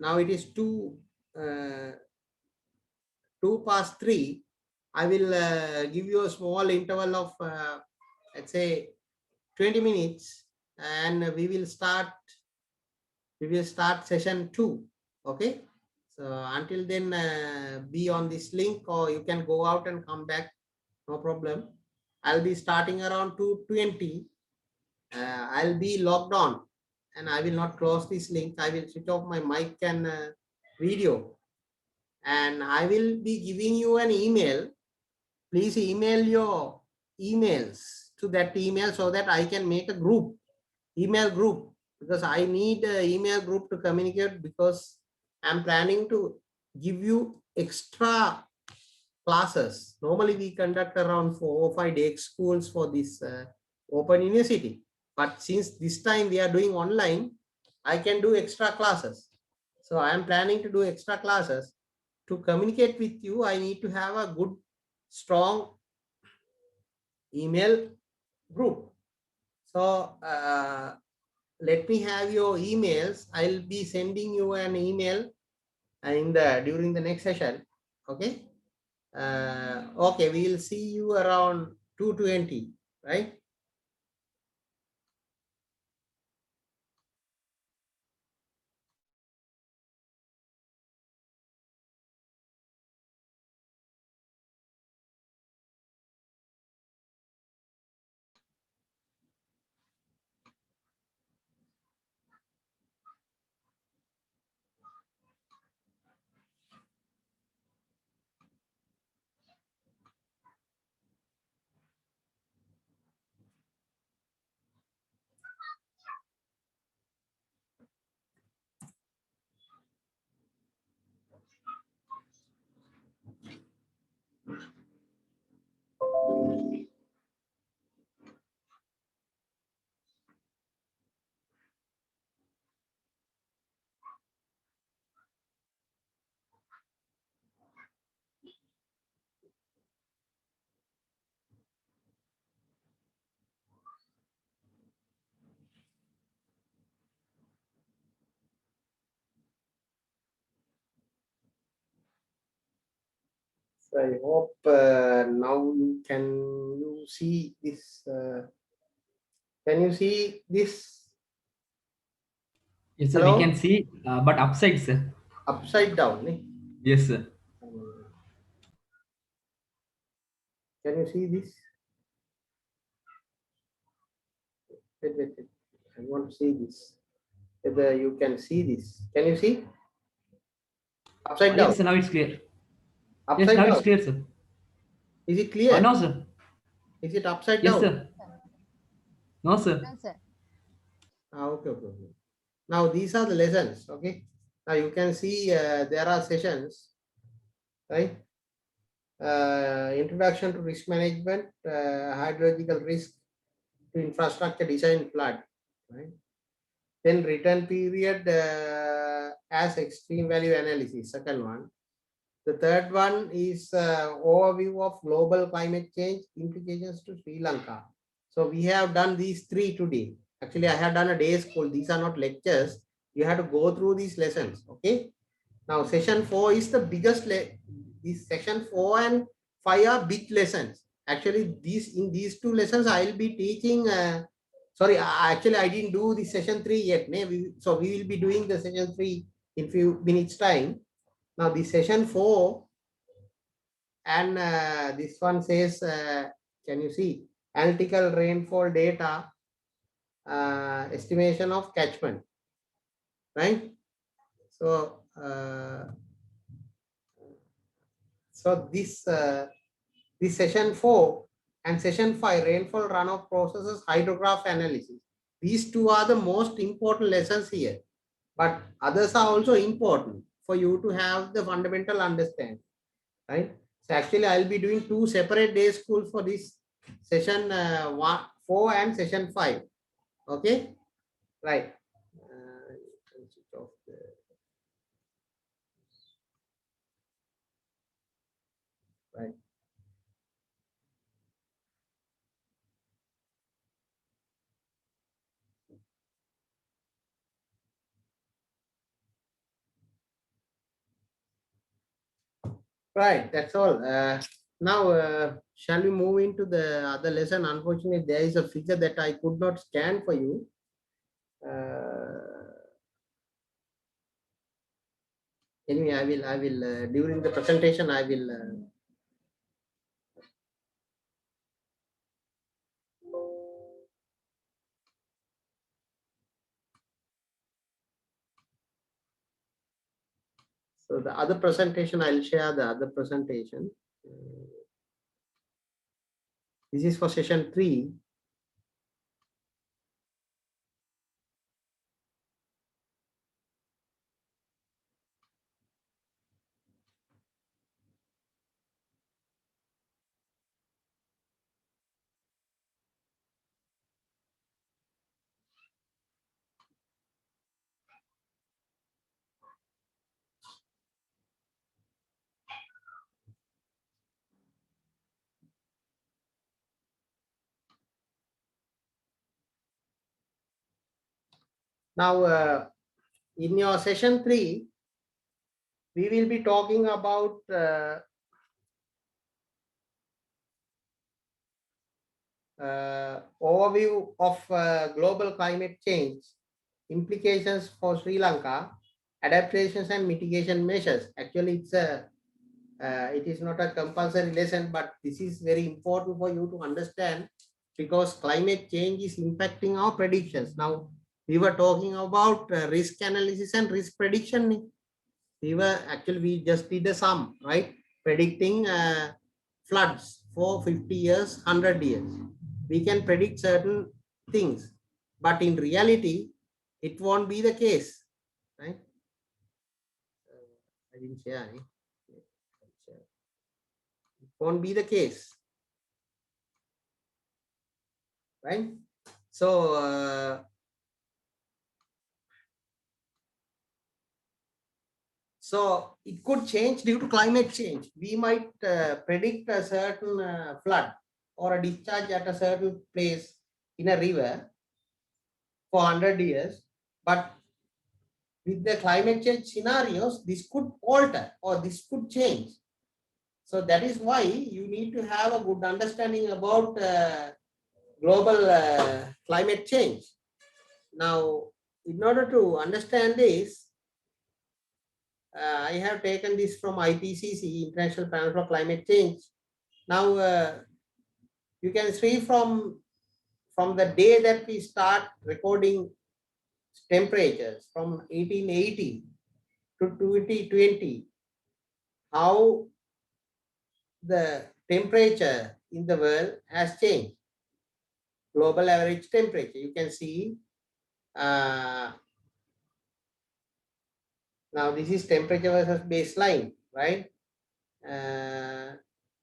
now it is 2:03. I will give you a small interval of let's say 20 minutes, and we will start session 2. Okay, so until then, be on this link, or you can go out and come back, no problem. I'll be starting around 2:20. I'll be logged on, and I will not close this link. I will switch off my mic and video, and I will be giving you an email. Please email your emails to that email so that I can make a email group, because I need an email group to communicate, because I'm planning to give you extra classes. Normally we conduct around 4 or 5 day schools for this open university, but since this time we are doing online, I can do extra classes. So I am planning to do extra classes. To communicate with you, I need to have a good, strong email group. So let me have your emails. I'll be sending you an email during the next session. Okay. Okay, we will see you around 2:20, right? So I hope now you see this. Can you see this? Yes, sir, we Hello? can see, but upside, sir. Upside down. Yes, sir. Can you see this? Wait. I want to see this. Whether you can see this. Can you see? Upside down. Yes, sir, now it's clear. Yes, Upside now down. it's clear, sir. Is it clear? No, sir. Is it upside Yes, down? sir. No, sir. Okay. Now these are the lessons. Okay. Now you can see there are sessions, right? Introduction to risk management, hydrological risk to infrastructure design flood, right? Then return period as extreme value analysis, second one. The third one is overview of global climate change implications to Sri Lanka. So we have done these three today. Actually, I have done a day school. These are not lectures. You have to go through these lessons. Okay. Now session 4 is the biggest. This session 4 and 5 are big lessons. Actually, in these two lessons, I will be teaching. Sorry, actually, I didn't do the session 3 yet. So we will be doing the session 3 in few minutes time. Now the session 4 and this one says, can you see analytical rainfall data, estimation of catchment, right? So this session 4 and session 5 rainfall runoff processes hydrograph analysis. These two are the most important lessons here, but others are also important for you to have the fundamental understanding, right? So actually I'll be doing two separate day schools for this session 4 and session 5. Okay, right. Right. Right, that's all. Now, shall we move into the other lesson? Unfortunately, there is a figure that I could not scan for you. Anyway, I will during the presentation, I will. So the other presentation, I'll share the other presentation. This is for session 3. Now, in your session 3, we will be talking about overview of global climate change, implications for Sri Lanka, adaptations and mitigation measures. Actually, it is not a compulsory lesson, but this is very important for you to understand because climate change is impacting our predictions. Now, we were talking about risk analysis and risk prediction. We just did a sum, right? Predicting floods for 50 years, 100 years. We can predict certain things, but in reality, it won't be the case, right? I didn't share. It won't be the case, right? So, so it could change due to climate change. We might predict a certain flood or a discharge at a certain place in a river for 100 years, but with the climate change scenarios, this could alter or this could change. So that is why you need to have a good understanding about global climate change. Now, in order to understand this, I have taken this from IPCC, International Panel for Climate Change. Now, you can see from the day that we start recording temperatures from 1880 to 2020, how the temperature in the world has changed. Global average temperature, you can see. Now this is temperature versus baseline, right?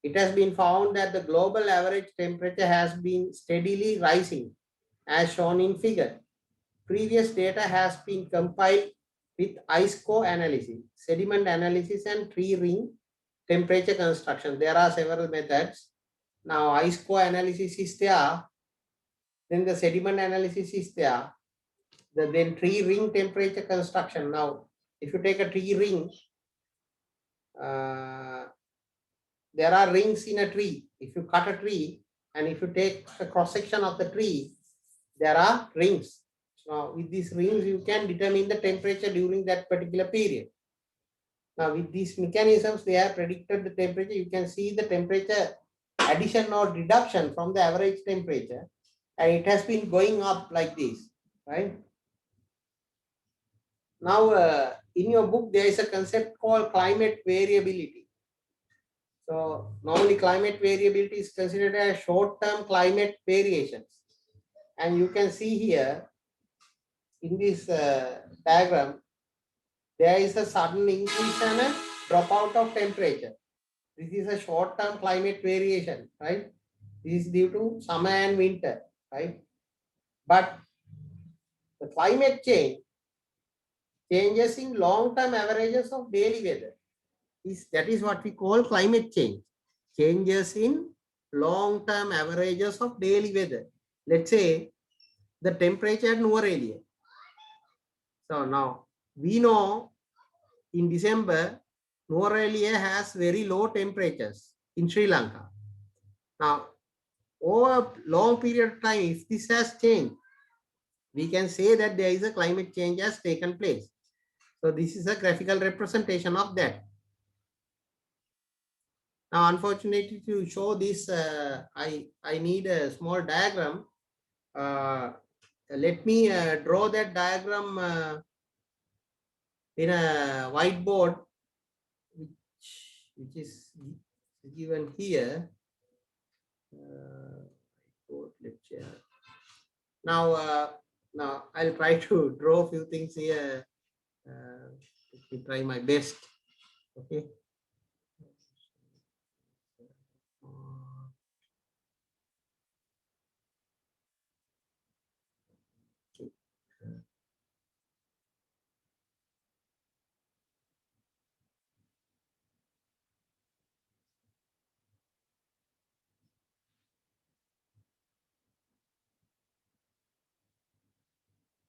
It has been found that the global average temperature has been steadily rising, as shown in figure. Previous data has been compiled with ice core analysis, sediment analysis, and tree ring temperature construction. There are several methods. Now, ice core analysis is there, then the sediment analysis is there, then tree ring temperature construction. Now, if you take a tree ring, there are rings in a tree. If you cut a tree and if you take a cross section of the tree, there are rings. Now, with these rings, you can determine the temperature during that particular period. Now, with these mechanisms, they have predicted the temperature. You can see the temperature addition or reduction from the average temperature, and it has been going up like this, right? Now, in your book, there is a concept called climate variability. So, normally climate variability is considered as short-term climate variations. And you can see here in this diagram, there is a sudden increase and a dropout of temperature. This is a short-term climate variation, right? This is due to summer and winter, right? But the climate change changes in long-term averages of daily weather. That is what we call climate change. Changes in long-term averages of daily weather. Let's say the temperature at New area. So now we know in December, Norelia has very low temperatures in Sri Lanka. Now, over a long period of time, if this has changed, we can say that there is a climate change has taken place. So this is a graphical representation of that. Now, unfortunately, to show this, I need a small diagram. Let me draw that diagram in a whiteboard, which is given here. Now, now I'll try to draw a few things here. Let me try my best. Okay.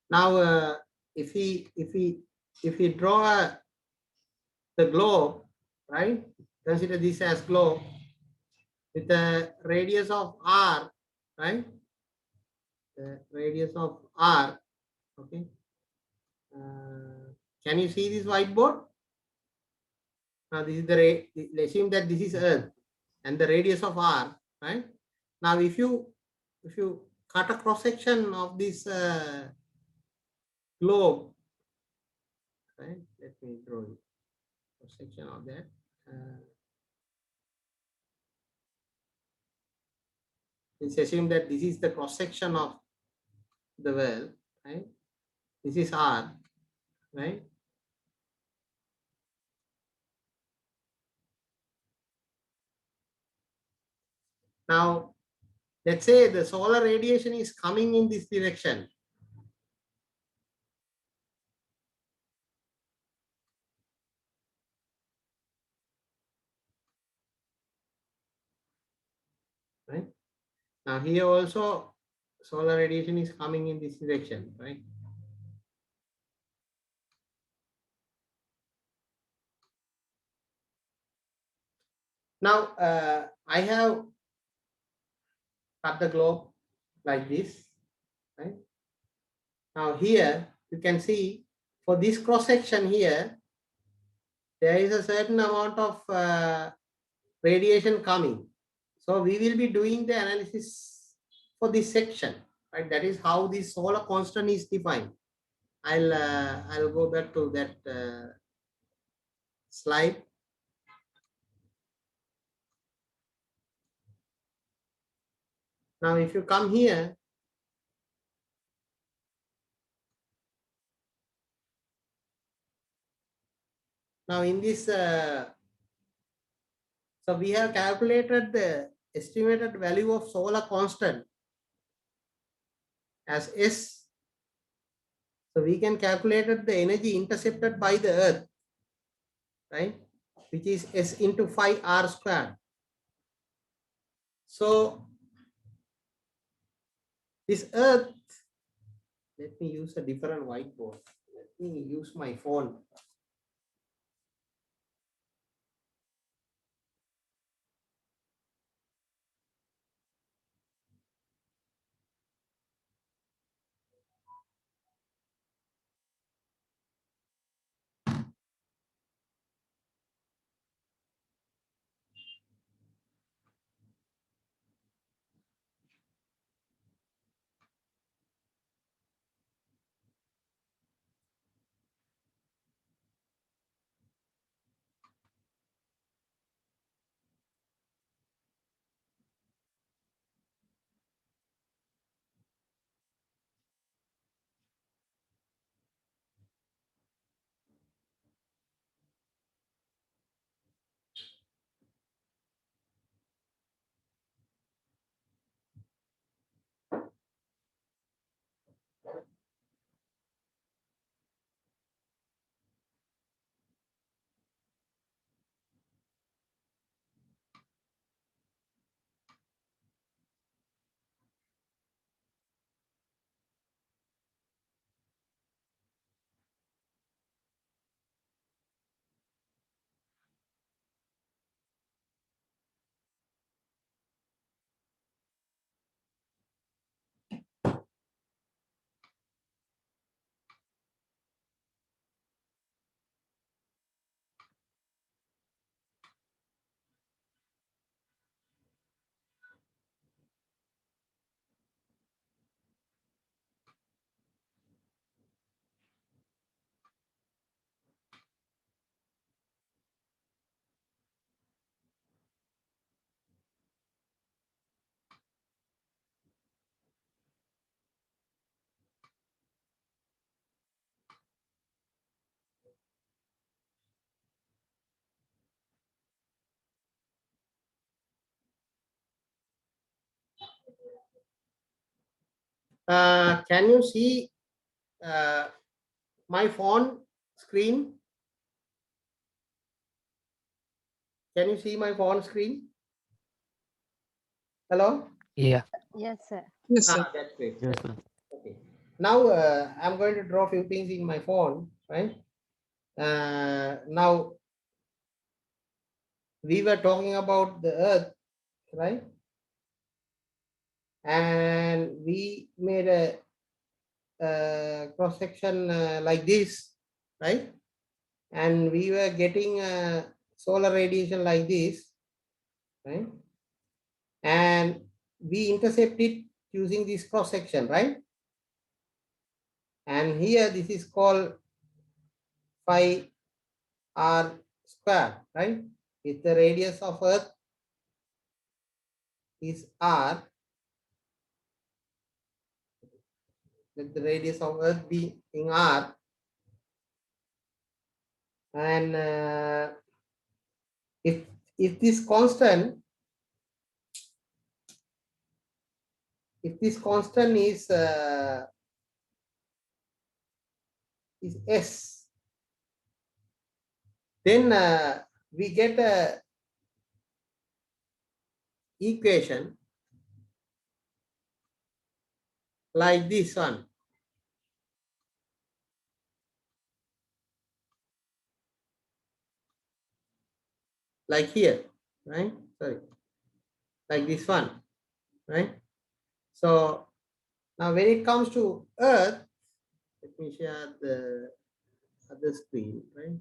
Now, if we draw the globe, right? Consider this as globe with a radius of r, right? The radius of r. Okay. Can you see this whiteboard? Now this is the assume that this is Earth and the radius of r, right? Now if you cut a cross section of this globe, right? Let me draw it. Cross section of that. Let's assume that this is the cross section of the world, right? This is r, right? Now, let's say the solar radiation is coming in this direction. Right? Now here also solar radiation is coming in this direction, right? Now I have cut the globe like this, right? Now here you can see for this cross section here, there is a certain amount of radiation coming. So we will be doing the analysis for this section, right? That is how the solar constant is defined. I'll go back to that slide. Now, if you come here, now in this, so we have calculated the estimated value of solar constant as S. So we can calculate the energy intercepted by the Earth, right? Which is S into 5R squared. So this Earth, let me use a different whiteboard. Let me use my phone. Can you see my phone screen? Can you see my phone screen? Hello? Yeah. Yes, sir. Yes, sir. That's great. Yes, sir. Okay. Now I'm going to draw a few things in my phone, right? Now we were talking about the Earth, right? And we made a cross section like this, right? And we were getting solar radiation like this, right? And we intercept it using this cross section, right? And here this is called phi r square, right? If the radius of Earth is r, let the radius of Earth be in r, and if this constant, is s, then we get a equation like this one, like here, right? Sorry, like this one, right? So now when it comes to Earth, let me share the other screen, right?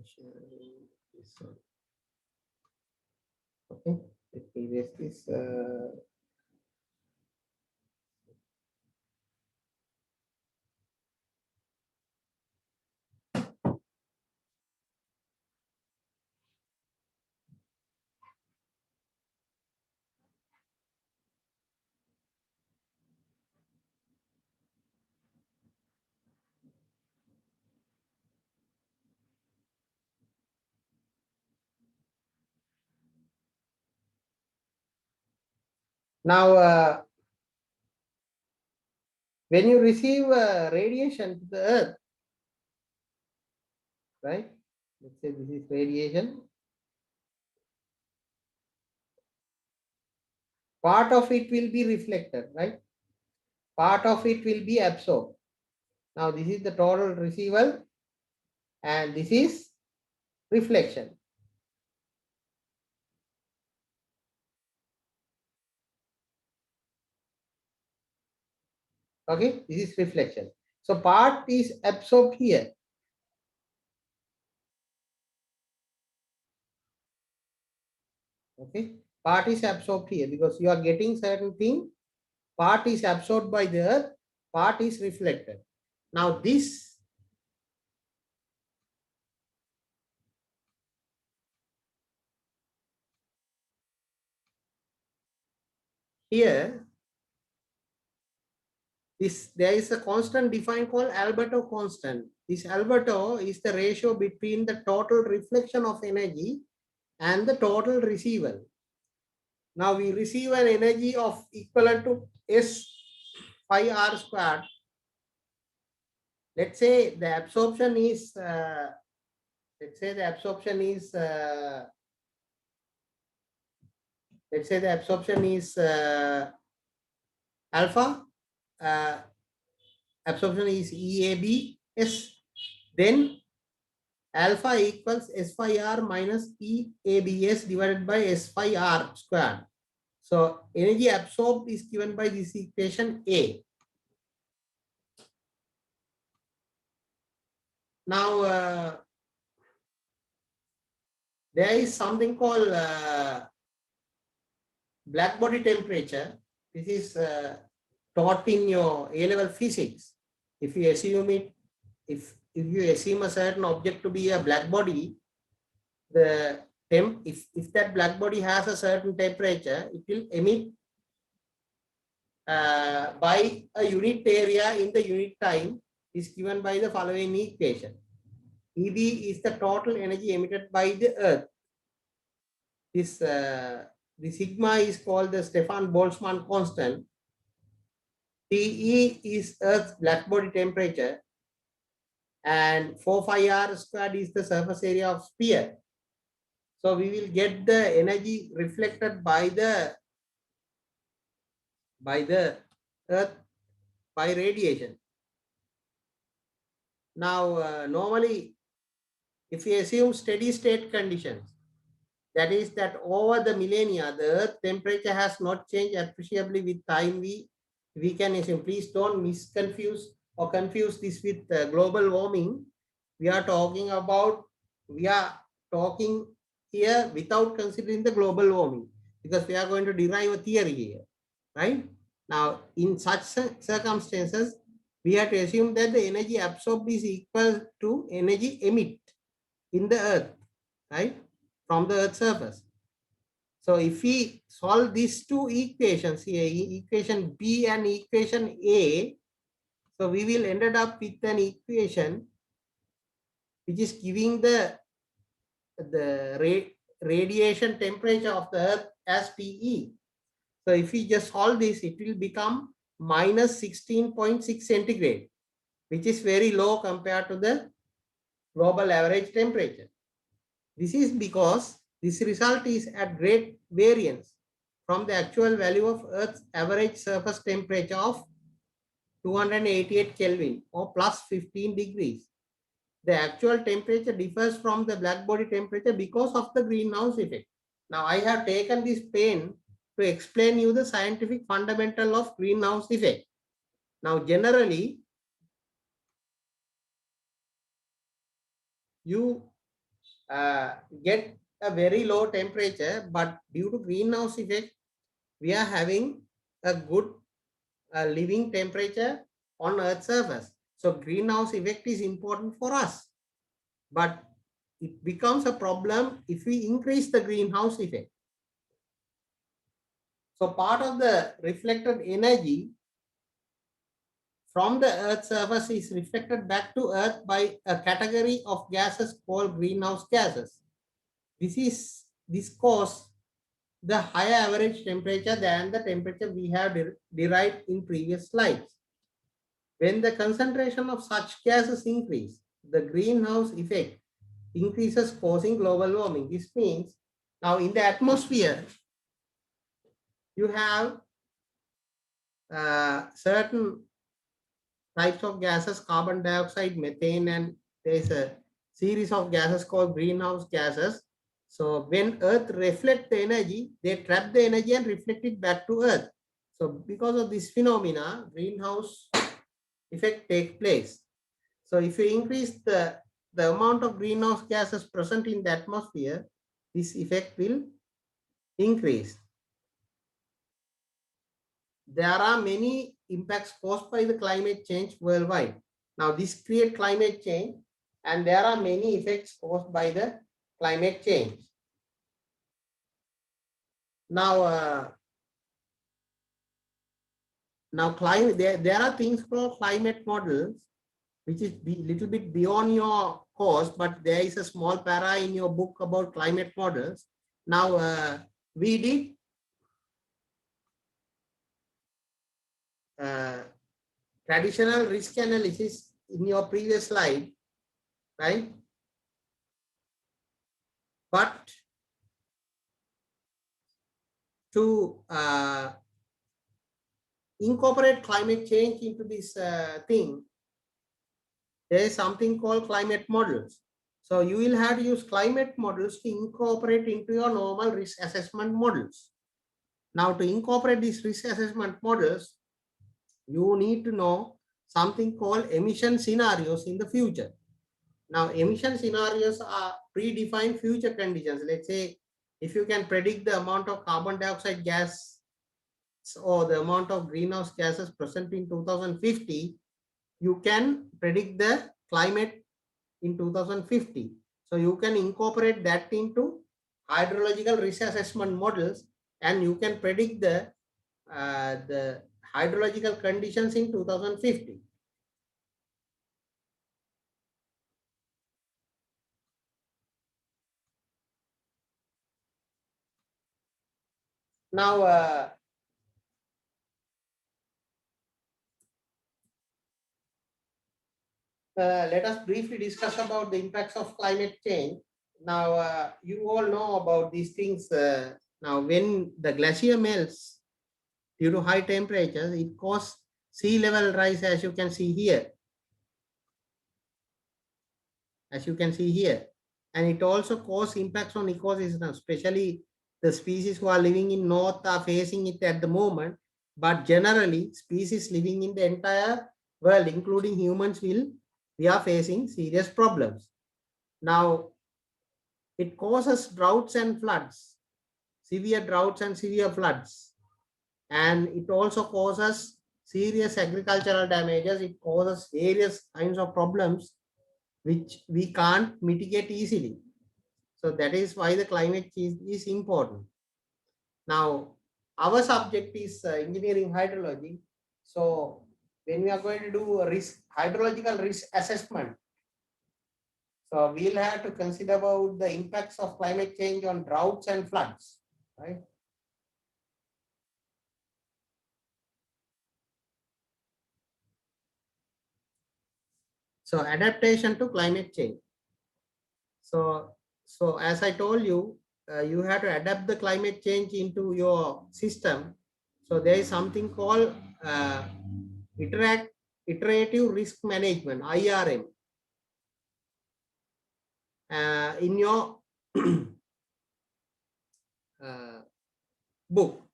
Sharing this one. Okay, let me erase this. Now, when you receive radiation to the Earth, right? Let's say this is radiation. Part of it will be reflected, right? Part of it will be absorbed. Now, this is the total receival, and this is reflection. Okay, this is reflection. So part is absorbed here. Okay, part is absorbed here because you are getting certain thing. Part is absorbed by the Earth, part is reflected. Now this here, there is a constant defined called Alberto constant. This Alberto is the ratio between the total reflection of energy and the total receival. Now we receive an energy of equivalent to S phi r squared. Let's say the absorption is let's say the absorption is alpha, absorption is EABS, then alpha equals S phi r minus EABS divided by S phi r squared. So energy absorbed is given by this equation A. Now there is something called black body temperature. This is taught in your A-level physics. If you assume it, if you assume a certain object to be a black body, the if that black body has a certain temperature, it will emit by a unit area in the unit time is given by the following equation. EB is the total energy emitted by the Earth. This the sigma is called the Stefan Boltzmann constant. TE is Earth's black body temperature, and 4 pi r squared is the surface area of sphere. So we will get the energy reflected by the Earth by radiation. Now, normally, if we assume steady state conditions, that is that over the millennia, the Earth temperature has not changed appreciably with time. We can assume, please don't misconfuse or confuse this with global warming. We are talking here without considering the global warming, because we are going to derive a theory here, right? Now, in such circumstances, we have to assume that the energy absorbed is equal to energy emit in the Earth, right, from the Earth's surface. So if we solve these two equations here, equation B and equation A, so we will end up with an equation which is giving the radiation temperature of the Earth as TE. So if we just solve this, it will become minus 16.6 centigrade, which is very low compared to the global average temperature. This is because this result is at great variance from the actual value of Earth's average surface temperature of 288 Kelvin or plus 15 degrees. the actual temperature differs from the black body temperature because of the greenhouse effect. Now I have taken this pen to explain you the scientific fundamental of greenhouse effect. Now generally, you get a very low temperature, but due to greenhouse effect, we are having a good living temperature on Earth's surface. So greenhouse effect is important for us, but it becomes a problem if we increase the greenhouse effect. So part of the reflected energy from the Earth's surface is reflected back to Earth by a category of gases called greenhouse gases. This causes the higher average temperature than the temperature we have derived in previous slides. When the concentration of such gases increase, the greenhouse effect increases, causing global warming. This means now in the atmosphere, you have certain types of gases, carbon dioxide, methane, and there's a series of gases called greenhouse gases. So when Earth reflects the energy, they trap the energy and reflect it back to Earth. So because of this phenomena, greenhouse effect takes place. So if you increase the amount of greenhouse gases present in the atmosphere, this effect will increase. There are many impacts caused by the climate change worldwide. Now this creates climate change, and there are many effects caused by the climate change. Now, climate, there are things called climate models, which is little bit beyond your course, but there is a small para in your book about climate models. Now, we did traditional risk analysis in your previous slide, right? But to incorporate climate change into this thing, there is something called climate models. So you will have to use climate models to incorporate into your normal risk assessment models. Now to incorporate these risk assessment models, you need to know something called emission scenarios in the future. Now emission scenarios are predefined future conditions. Let's say if you can predict the amount of carbon dioxide gas or the amount of greenhouse gases present in 2050, you can predict the climate in 2050. So you can incorporate that into hydrological risk assessment models, and you can predict the hydrological conditions in 2050. Now, let us briefly discuss about the impacts of climate change. Now, you all know about these things. Now, when the glacier melts due to high temperatures, it causes sea level rise, as you can see here. As you can see here. And it also causes impacts on ecosystems, especially the species who are living in north are facing it at the moment. But generally, species living in the entire world, including humans, we are facing serious problems. Now, it causes droughts and floods, severe droughts and severe floods. And it also causes serious agricultural damages. It causes various kinds of problems which we can't mitigate easily. So that is why the climate change is important. Now, our subject is engineering hydrology. So when we are going to do a hydrological risk assessment, so we'll have to consider about the impacts of climate change on droughts and floods, right? So adaptation to climate change. So as I told you, you have to adapt the climate change into your system. So there is something called iterative risk management, IRM. in your book.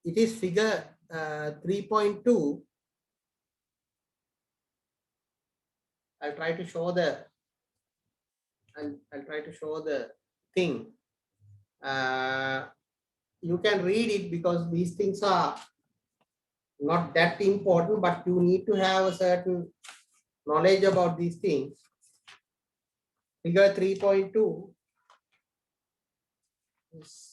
It is figure 3.2. I'll try to show the thing. You can read it because these things are not that important, but you need to have a certain knowledge about these things. Figure 3.2 is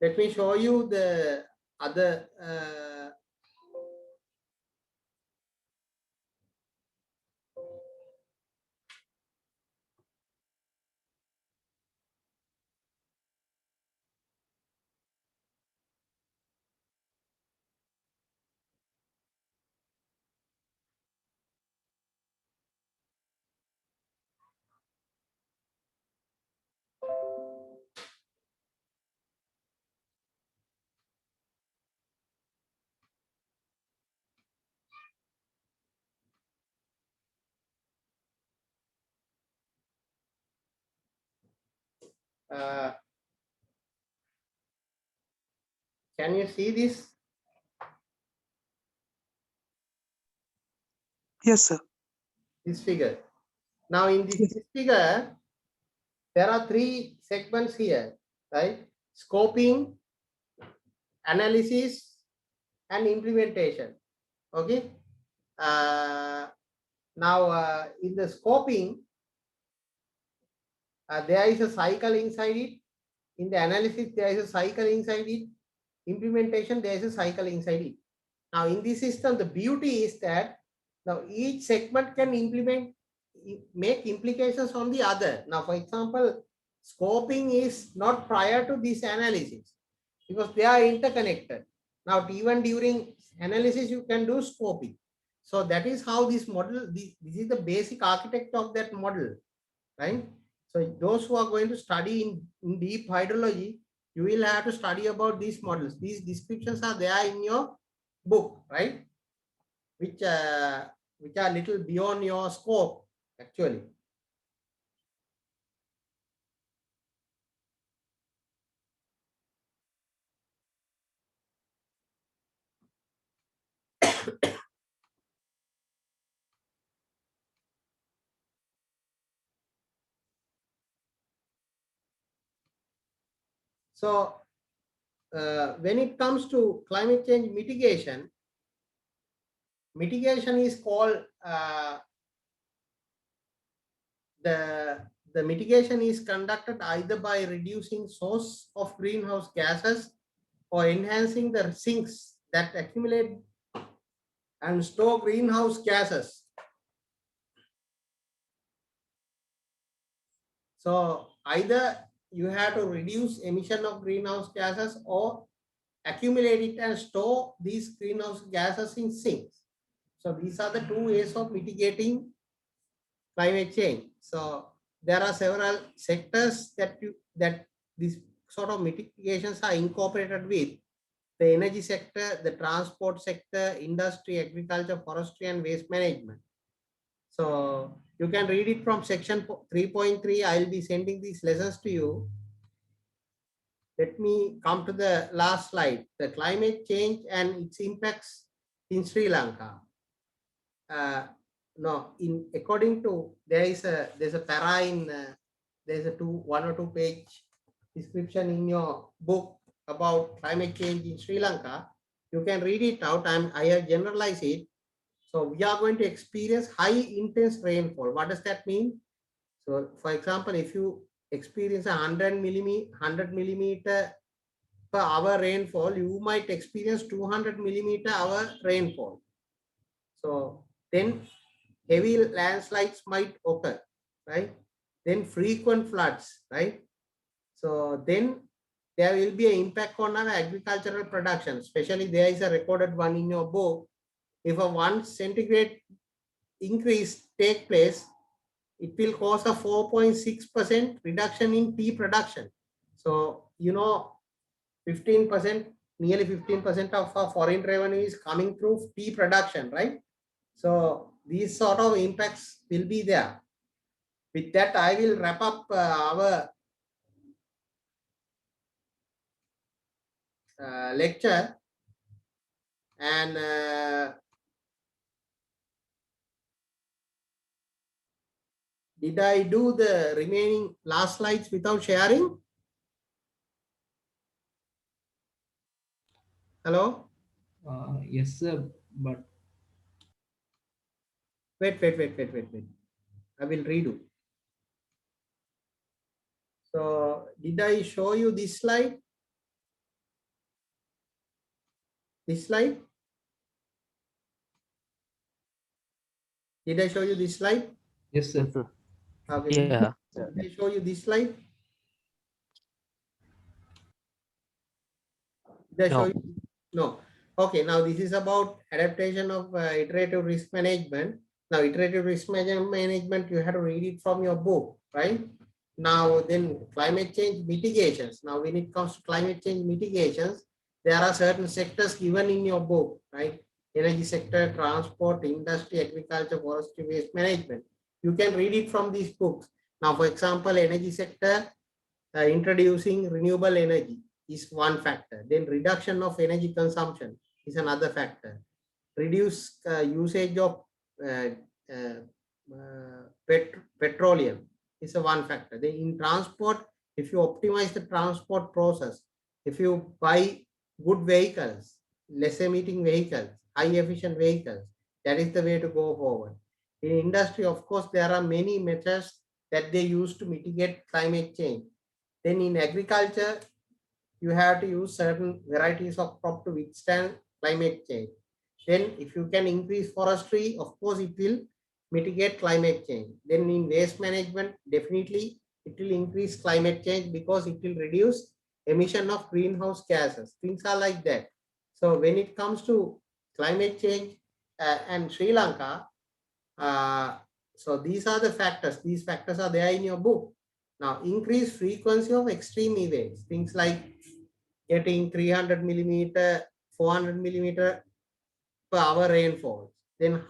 let me show you the other can you see this? Yes, sir. This figure. Now in this figure, there are three segments here, right? Scoping, analysis, and implementation. Okay. Now in the scoping, there is a cycle inside it. In the analysis, there is a cycle inside it. Implementation, there is a cycle inside it. Now in this system, the beauty is that now each segment can make implications on the other. Now, for example, scoping is not prior to this analysis because they are interconnected. Now, even during analysis, you can do scoping. So that is how this model, this is the basic architect of that model, right? So those who are going to study in deep hydrology, you will have to study about these models. These descriptions are there in your book, right? Which are little beyond your scope, actually. So when it comes to climate change mitigation, mitigation is called the mitigation is conducted either by reducing source of greenhouse gases or enhancing the sinks that accumulate and store greenhouse gases. So either you have to reduce emission of greenhouse gases or accumulate it and store these greenhouse gases in sinks. So these are the two ways of mitigating climate change. So there are several sectors that these sort of mitigations are incorporated with: the energy sector, the transport sector, industry, agriculture, forestry, and waste management. So you can read it from section 3.3. I'll be sending these lessons to you. let me come to the last slide, the climate change and its impacts in Sri Lanka. No, in according to there's a para in there's a one or two page description in your book about climate change in Sri Lanka. You can read it out. I have generalized it. So we are going to experience high intense rainfall. What does that mean? So for example, if you experience 100 millimeter per hour rainfall, you might experience 200 millimeter hour rainfall. So then heavy landslides might occur, right? Then frequent floods, right? So then there will be an impact on our agricultural production, especially there is a recorded one in your book. If a 1 centigrade increase take place, it will cause a 4.6% reduction in tea production. So, 15%, nearly 15% of our foreign revenue is coming through tea production, right? So these sort of impacts will be there. With that, I will wrap up our lecture. And did I do the remaining last slides without sharing? Hello? Yes, sir. But Wait. I will redo. So did I show you this slide? This slide? Did I show you this slide? yes, sir. Okay. Yeah. Did I show you this slide? Did I show No. you? No. Okay, now this is about adaptation of iterative risk management. Now, iterative risk management, you have to read it from your book, right? Now, then climate change mitigations. Now, when it comes to climate change mitigations, there are certain sectors given in your book, right? Energy sector, transport, industry, agriculture, forestry, waste management. You can read it from these books. Now, for example, energy sector, introducing renewable energy is one factor. Then reduction of energy consumption is another factor. Reduce usage of uh, uh, petroleum is a one factor. Then in transport, if you optimize the transport process, if you buy good vehicles, less emitting vehicles, high efficient vehicles, that is the way to go forward. In industry, of course, there are many methods that they use to mitigate climate change. Then in agriculture, you have to use certain varieties of crop to withstand climate change. Then if you can increase forestry, of course, it will mitigate climate change. Then in waste management, definitely it will increase climate change because it will reduce emission of greenhouse gases. Things are like that. So when it comes to climate change and Sri Lanka, uh, so these are the factors. These factors are there in your book. Now, increased frequency of extreme events, things like getting 300 millimeter, 400 millimeter per hour rainfall. Then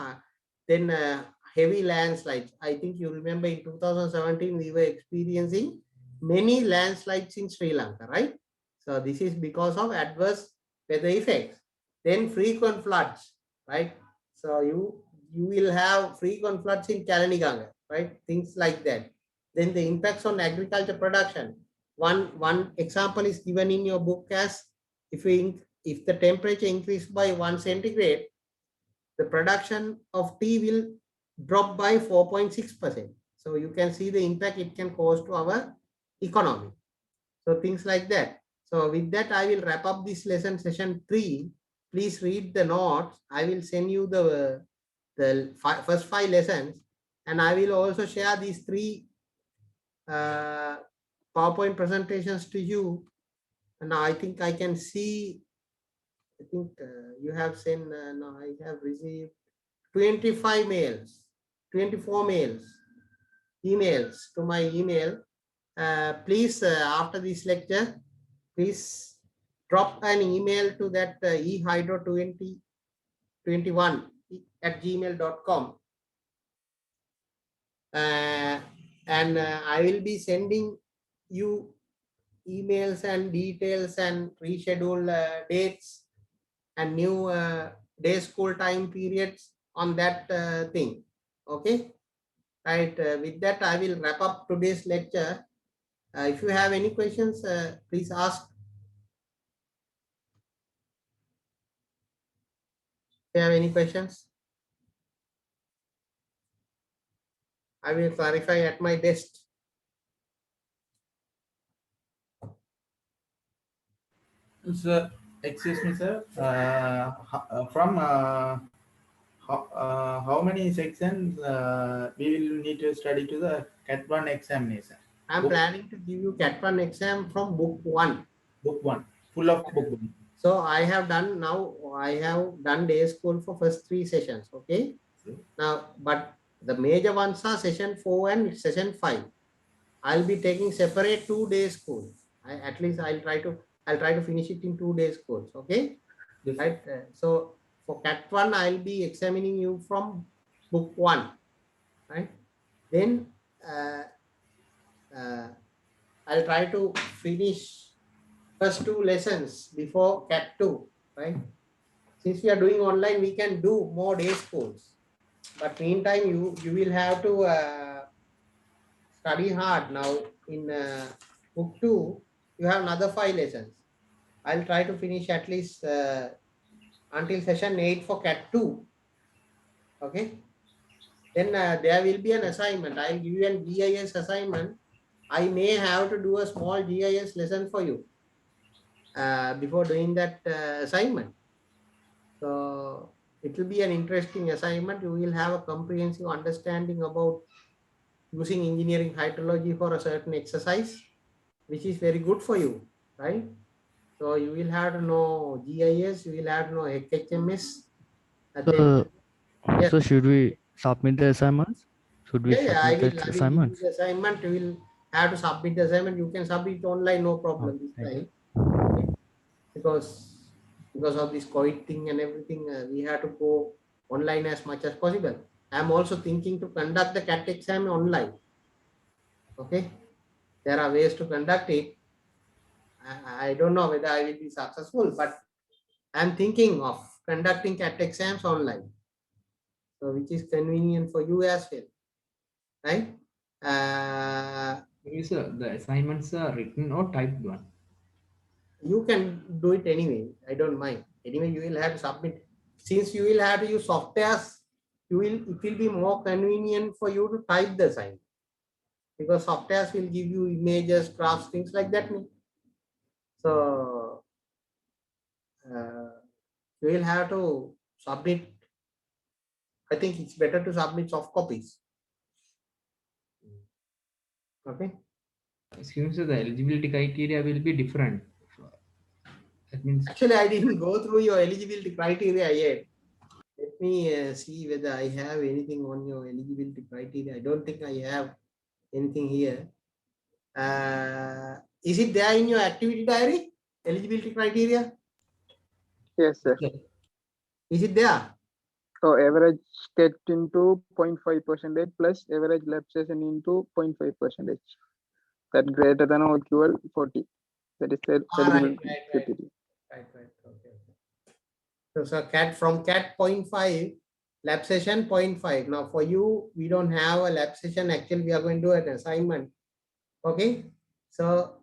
heavy landslides. I think you remember in 2017 we were experiencing many landslides in Sri Lanka, right? So this is because of adverse weather effects. Then frequent floods, right? So you will have frequent floods in Kalaniganga, right? Things like that. Then the impacts on agriculture production. One example is given in your book as if the temperature increased by 1 centigrade, the production of tea will drop by 4.6%. So you can see the impact it can cause to our economy. So things like that. So with that, I will wrap up this lesson session 3. Please read the notes. I will send you the first 5 lessons, and I will also share these 3 PowerPoint presentations to you. And now I think I can see, I think you have sent, no, I have received 25 mails, 24 mails, emails to my email. Please, after this lecture, please drop an email to that ehydro2021@gmail.com. And I will be sending you emails and details and reschedule dates and new day school time periods on that thing. Okay, right. With that, I will wrap up today's lecture. If you have any questions, please ask. If you have any questions, I will clarify at my desk. Sir, excuse me, sir. From how many sections we will need to study to the Cat 1 examination? I'm planning to give you Cat 1 exam from book 1. Book 1, full of book 1. So I have done day school for first 3 sessions. Okay. Now, but the major ones are session 4 and session 5. I'll be taking separate 2 day school. At least I'll try to finish it in 2 day schools. Okay. Yes. Right. So for Cat 1, I'll be examining you from book 1. Right. Then I'll try to finish first 2 lessons before Cat 2. Right. Since we are doing online, we can do more day schools. But meantime, you will have to study hard now. In book 2, you have another 5 lessons. I'll try to finish at least until session 8 for Cat 2. Okay. Then there will be an assignment. I'll give you an GIS assignment. I may have to do a small GIS lesson for you before doing that assignment. So it will be an interesting assignment. You will have a comprehensive understanding about using engineering hydrology for a certain exercise, which is very good for you, right? So you will have to know GIS, you will have to know HMS. Yes. So should we submit the assignments? Should we Yeah, I submit will the give you assignments? the assignment. You will have to submit the assignment. You can submit online, no problem this thank time. Because of this COVID thing and everything, we have to go online as much as possible. I'm also thinking to conduct the CAT exam online. Okay, there are ways to conduct it. I don't know whether I will be successful, but I'm thinking of conducting CAT exams online, so which is convenient for you as well, right? Sir, the assignments are written or typed one. You can do it anyway. I don't mind. Anyway, you will have to submit. Since you will have to use softwares, it will be more convenient for you to type the assignment, because softwares will give you images, graphs, things like that. So you will have to submit. I think it's better to submit soft copies. Okay. Excuse me, sir, the eligibility criteria will be different. That means Actually, I didn't go through your eligibility criteria yet. Let me see whether I have anything on your eligibility criteria. I don't think I have anything here. Is it there in your activity diary? Eligibility criteria? Yes, sir. Is it there? So average get into 0.5% plus average lapsation into 0.5%. That greater than or equal 40. That is the eligibility criteria. Right. Okay. So cat from cat 0.5, lapsation 0.5. Now for you, we don't have a lapsation. Actually, we are going to do an assignment. Okay. So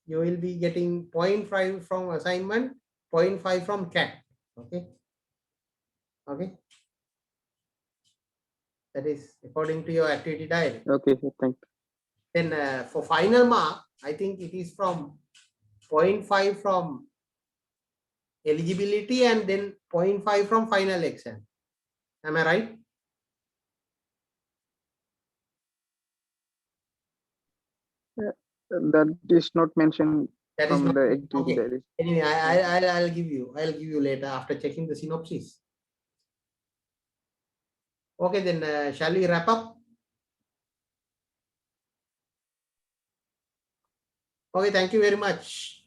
you will be getting 0.5 from assignment, 0.5 from cat. Okay. Okay. That is according to your activity diary. Okay, sir. Thank you. Then for final mark, I think it is from 0.5 from eligibility and then 0.5 from final exam. Am I right? That is not mentioned That is from not the activity okay. diary. Anyway, I'll give you later after checking the synopsis. Okay, then shall we wrap up? Okay, thank you very much.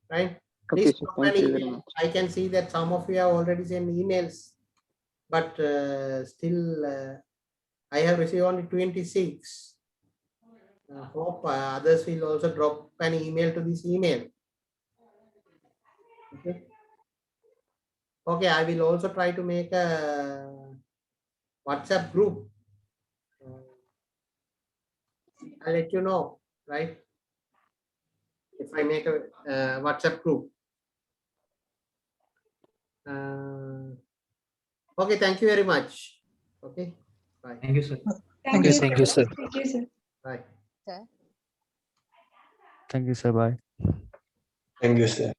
Right? Okay, Please sir. drop Thank an you very email. much. I can see that some of you have already sent emails, but still I have received only 26. Hope others will also drop an email to this email. Okay. Okay, I will also try to make a WhatsApp group. I'll let you know, right? If I make a WhatsApp group. Okay, thank you very much. Okay, bye. Thank you, sir. Thank you, Thank you, sir. Thank you, sir. Bye. Thank you, sir. Bye. Thank you, sir.